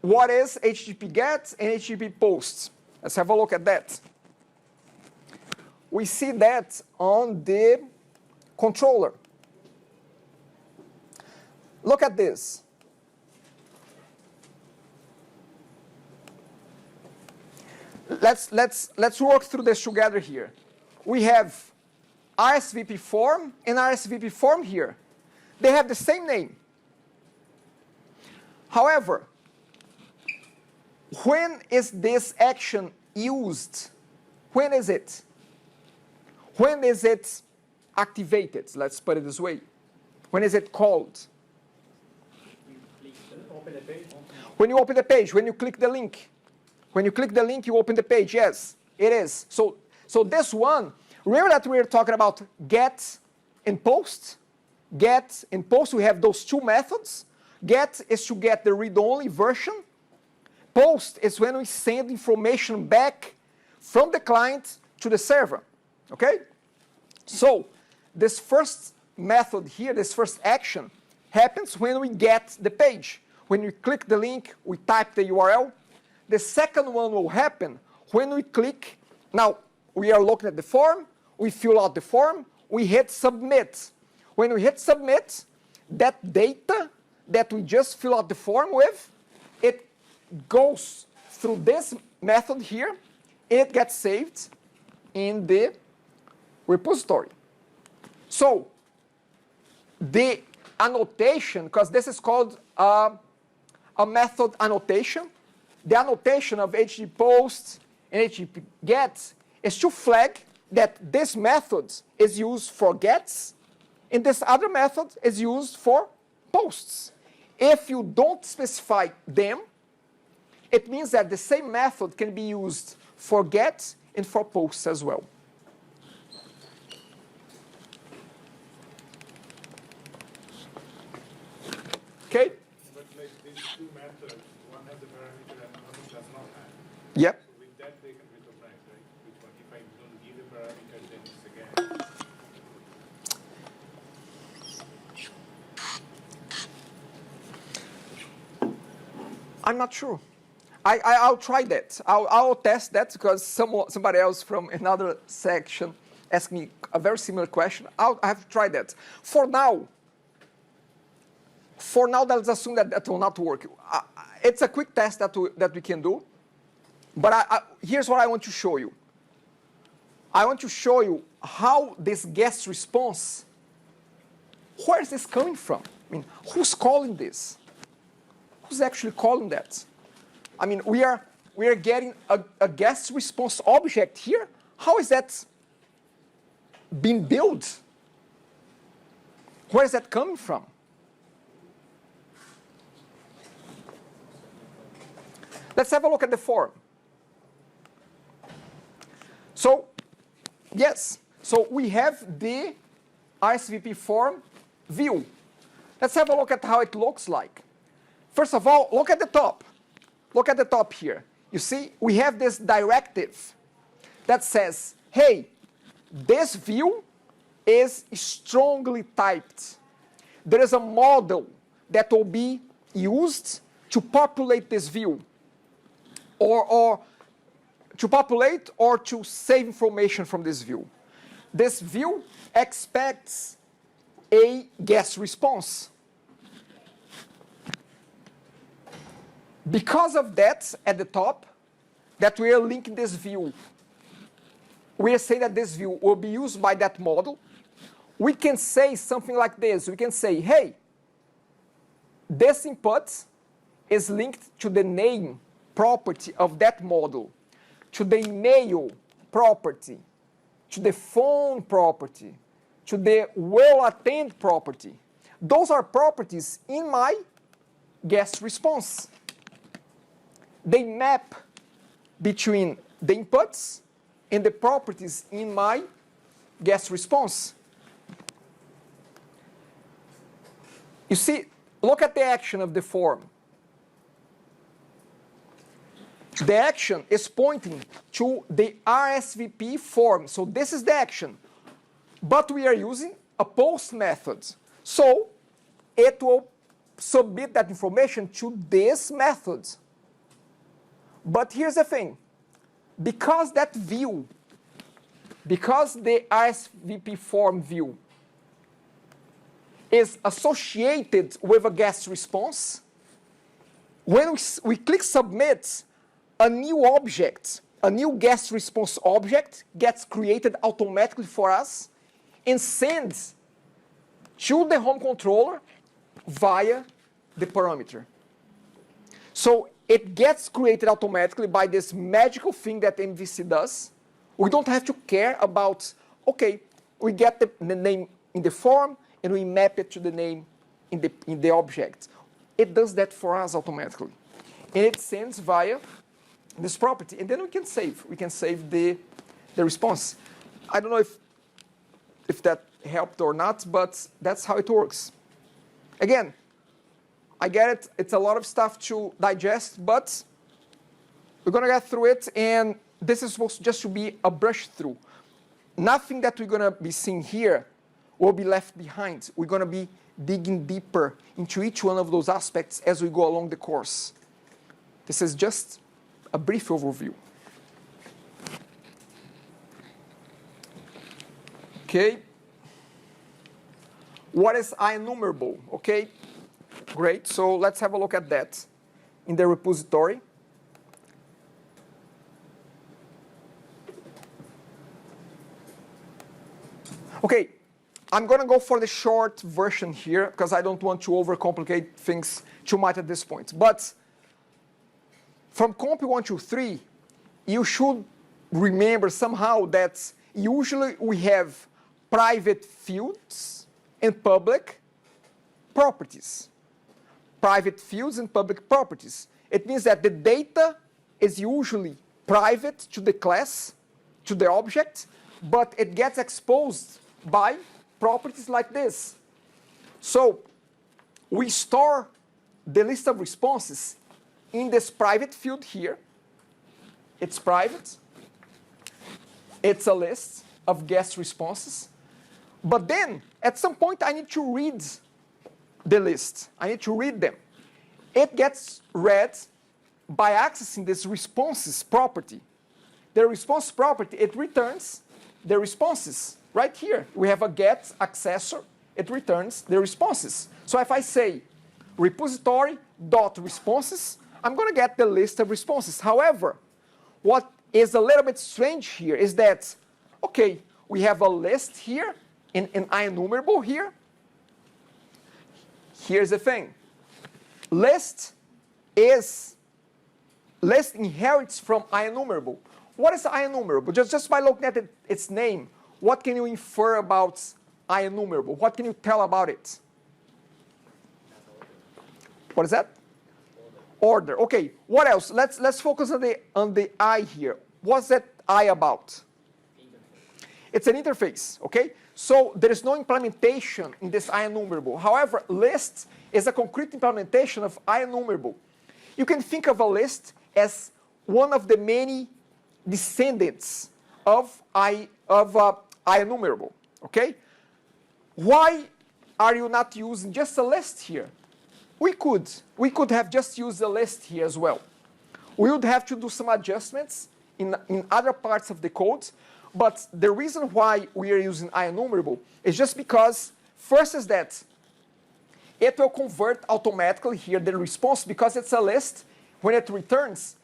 what is HTTP GET and HTTP POST? Let's have a look at that. We see that on the controller. Look at this. Let's work through this together here. We have RSVP form and RSVP form here. They have the same name. However, when is this action used? When is it? When is it activated? Let's put it this way. When is it called? When you open the page, when you click the link. When you click the link, you open the page. Yes, it is. So this one, remember that we were talking about get and post? Get and post, we have those two methods. Get is to get the read-only version. Post is when we send information back from the client to the server. Okay? So this first method here, this first action, happens when we get the page. When we click the link, we type the URL. The second one will happen when we click. Now, we are looking at the form. We fill out the form. We hit submit. When we hit submit, that data that we just fill out the form with, it goes through this method here. It gets saved in the repository. So the annotation, because this is called a method annotation, the annotation of HTTP POST and HTTP GET is to flag that this method is used for gets and this other method is used for posts. If you don't specify them, it means that the same method can be used for gets and for posts as well. Okay? But like these two methods, one has a parameter and one does not have. Yep. So with that they can recognize, right? Which one? If I don't give a parameter, then it's again. I'm not sure. I'll try that. I'll test that because somebody else from another section asked me a very similar question. I have to try that. For now, let's assume that will not work. It's a quick test that we can do. But here's what I want to show you. I want to show you how this guest response, where is this coming from? I mean, who's calling this? Who's actually calling that? I mean, we are getting a guest response object here. How is that being built? Where is that coming from? Let's have a look at the form. So, yes, so we have the RSVP form view. Let's have a look at how it looks like. First of all, look at the top. Look at the top here. You see, we have this directive that says, hey, this view is strongly typed. There is a model that will be used to populate this view, or to populate or to save information from this view. This view expects a guest response. Because of that, at the top, that we are linking this view, we are saying that this view will be used by that model. We can say something like this. We can say, hey, this input is linked to the name property of that model, to the email property, to the phone property, to the well-attended property. Those are properties in my guest response. They map between the inputs and the properties in my guest response. You see, look at the action of the form. The action is pointing to the RSVP form. So this is the action. But we are using a post method. So it will submit that information to this method. But here's the thing. Because that view, because the RSVP form view is associated with a guest response, when we click submit, a new object, a new guest response object gets created automatically for us and sends to the home controller via the parameter. So it gets created automatically by this magical thing that MVC does. We don't have to care about, okay, we get the name in the form and we map it to the name in the object. It does that for us automatically. And it sends via this property. And then we can save. We can save the response. I don't know if that helped or not, but that's how it works. Again, I get it. It's a lot of stuff to digest, but we're going to get through it. And this is supposed just to be a brush through. Nothing that we're going to be seeing here will be left behind. We're going to be digging deeper into each one of those aspects as we go along the course. This is just a brief overview. Okay. What is IEnumerable? Okay. Great. So let's have a look at that in the repository. Okay. I'm going to go for the short version here because I don't want to overcomplicate things too much at this point. But from comp129, you should remember somehow that usually we have private fields and public properties. Private fields and public properties. It means that the data is usually private to the class, to the object, but it gets exposed by properties like this. So we store the list of responses in this private field here. It's private. It's a list of guest responses. But then, at some point, I need to read the list. I need to read them. It gets read by accessing this responses property. The response property, it returns the responses. Right here, we have a get accessor. It returns the responses. So if I say repository.responses, I'm going to get the list of responses. However, what is a little bit strange here is that, okay, we have a list here, in IEnumerable here. Here's the thing. List inherits from IEnumerable. What is IEnumerable? Just by looking at its name, what can you infer about IEnumerable? What can you tell about it? What is that? Order. Okay. What else? Let's focus on the I here. What's that I about? It's an interface. Okay. So there is no implementation in this IEnumerable. However, list is a concrete implementation of IEnumerable. You can think of a list as one of the many descendants of IEnumerable. Okay. Why are you not using just a list here? We could have just used a list here as well. We would have to do some adjustments in other parts of the code, but the reason why we are using IEnumerable is just because, first is that it will convert automatically here the response because it's a list. When it returns,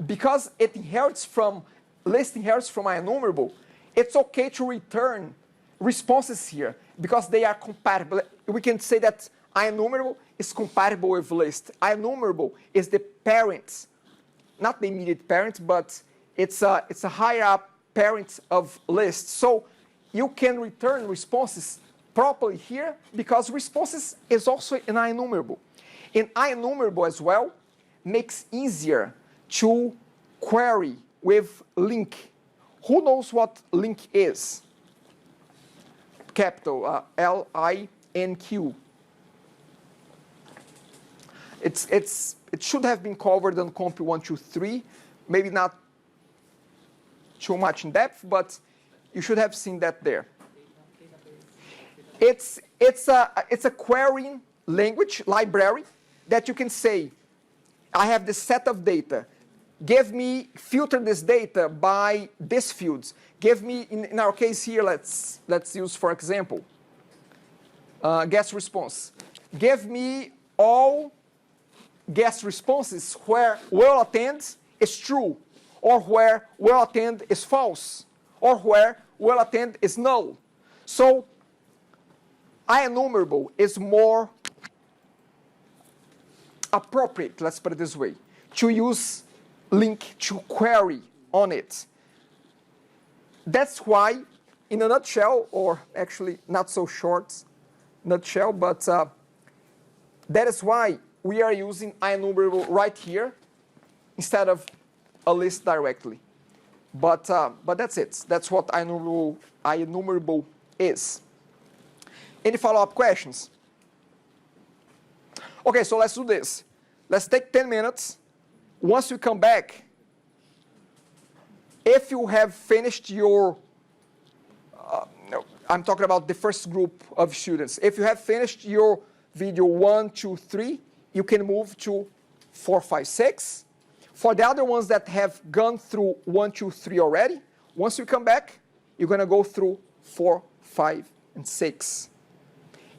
because it inherits from IEnumerable, it's okay to return responses here because they are compatible. We can say that IEnumerable is compatible with list. IEnumerable is the parent, not the immediate parent, but it's a higher up parent of list. So you can return responses properly here because responses is also an IEnumerable. And IEnumerable as well makes easier to query with link. Who knows what link is? Capital L-I-N-Q. It should have been covered on comp123, maybe not too much in depth, but you should have seen that there. It's a querying language, library, that you can say, I have this set of data. Filter this data by these fields. Give me, in our case here, let's use, for example, guest response. Give me all guest responses where will attend is true, or where will attend is false, or where will attend is null. So IEnumerable is more appropriate, let's put it this way, to use link to query on it. That's why, in a nutshell, or actually not so short nutshell, but that is why we are using IEnumerable right here instead of a list directly. But that's it. That's what IEnumerable is. Any follow-up questions? Okay, so let's do this. Let's take 10 minutes. Once we come back, if you have finished your, I'm talking about the first group of students. If you have finished your video 1, 2, 3, you can move to 4, 5, 6. For the other ones that have gone through 1, 2, 3 already, once you come back, you're going to go through 4, 5, and 6.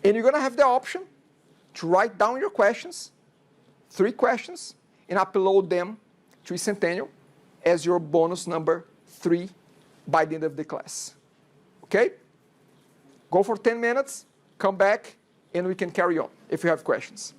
And you're going to have the option to write down your questions, 3 questions, and upload them to Centennial as your bonus number 3 by the end of the class. Okay? Go for 10 minutes, come back, and we can carry on if you have questions.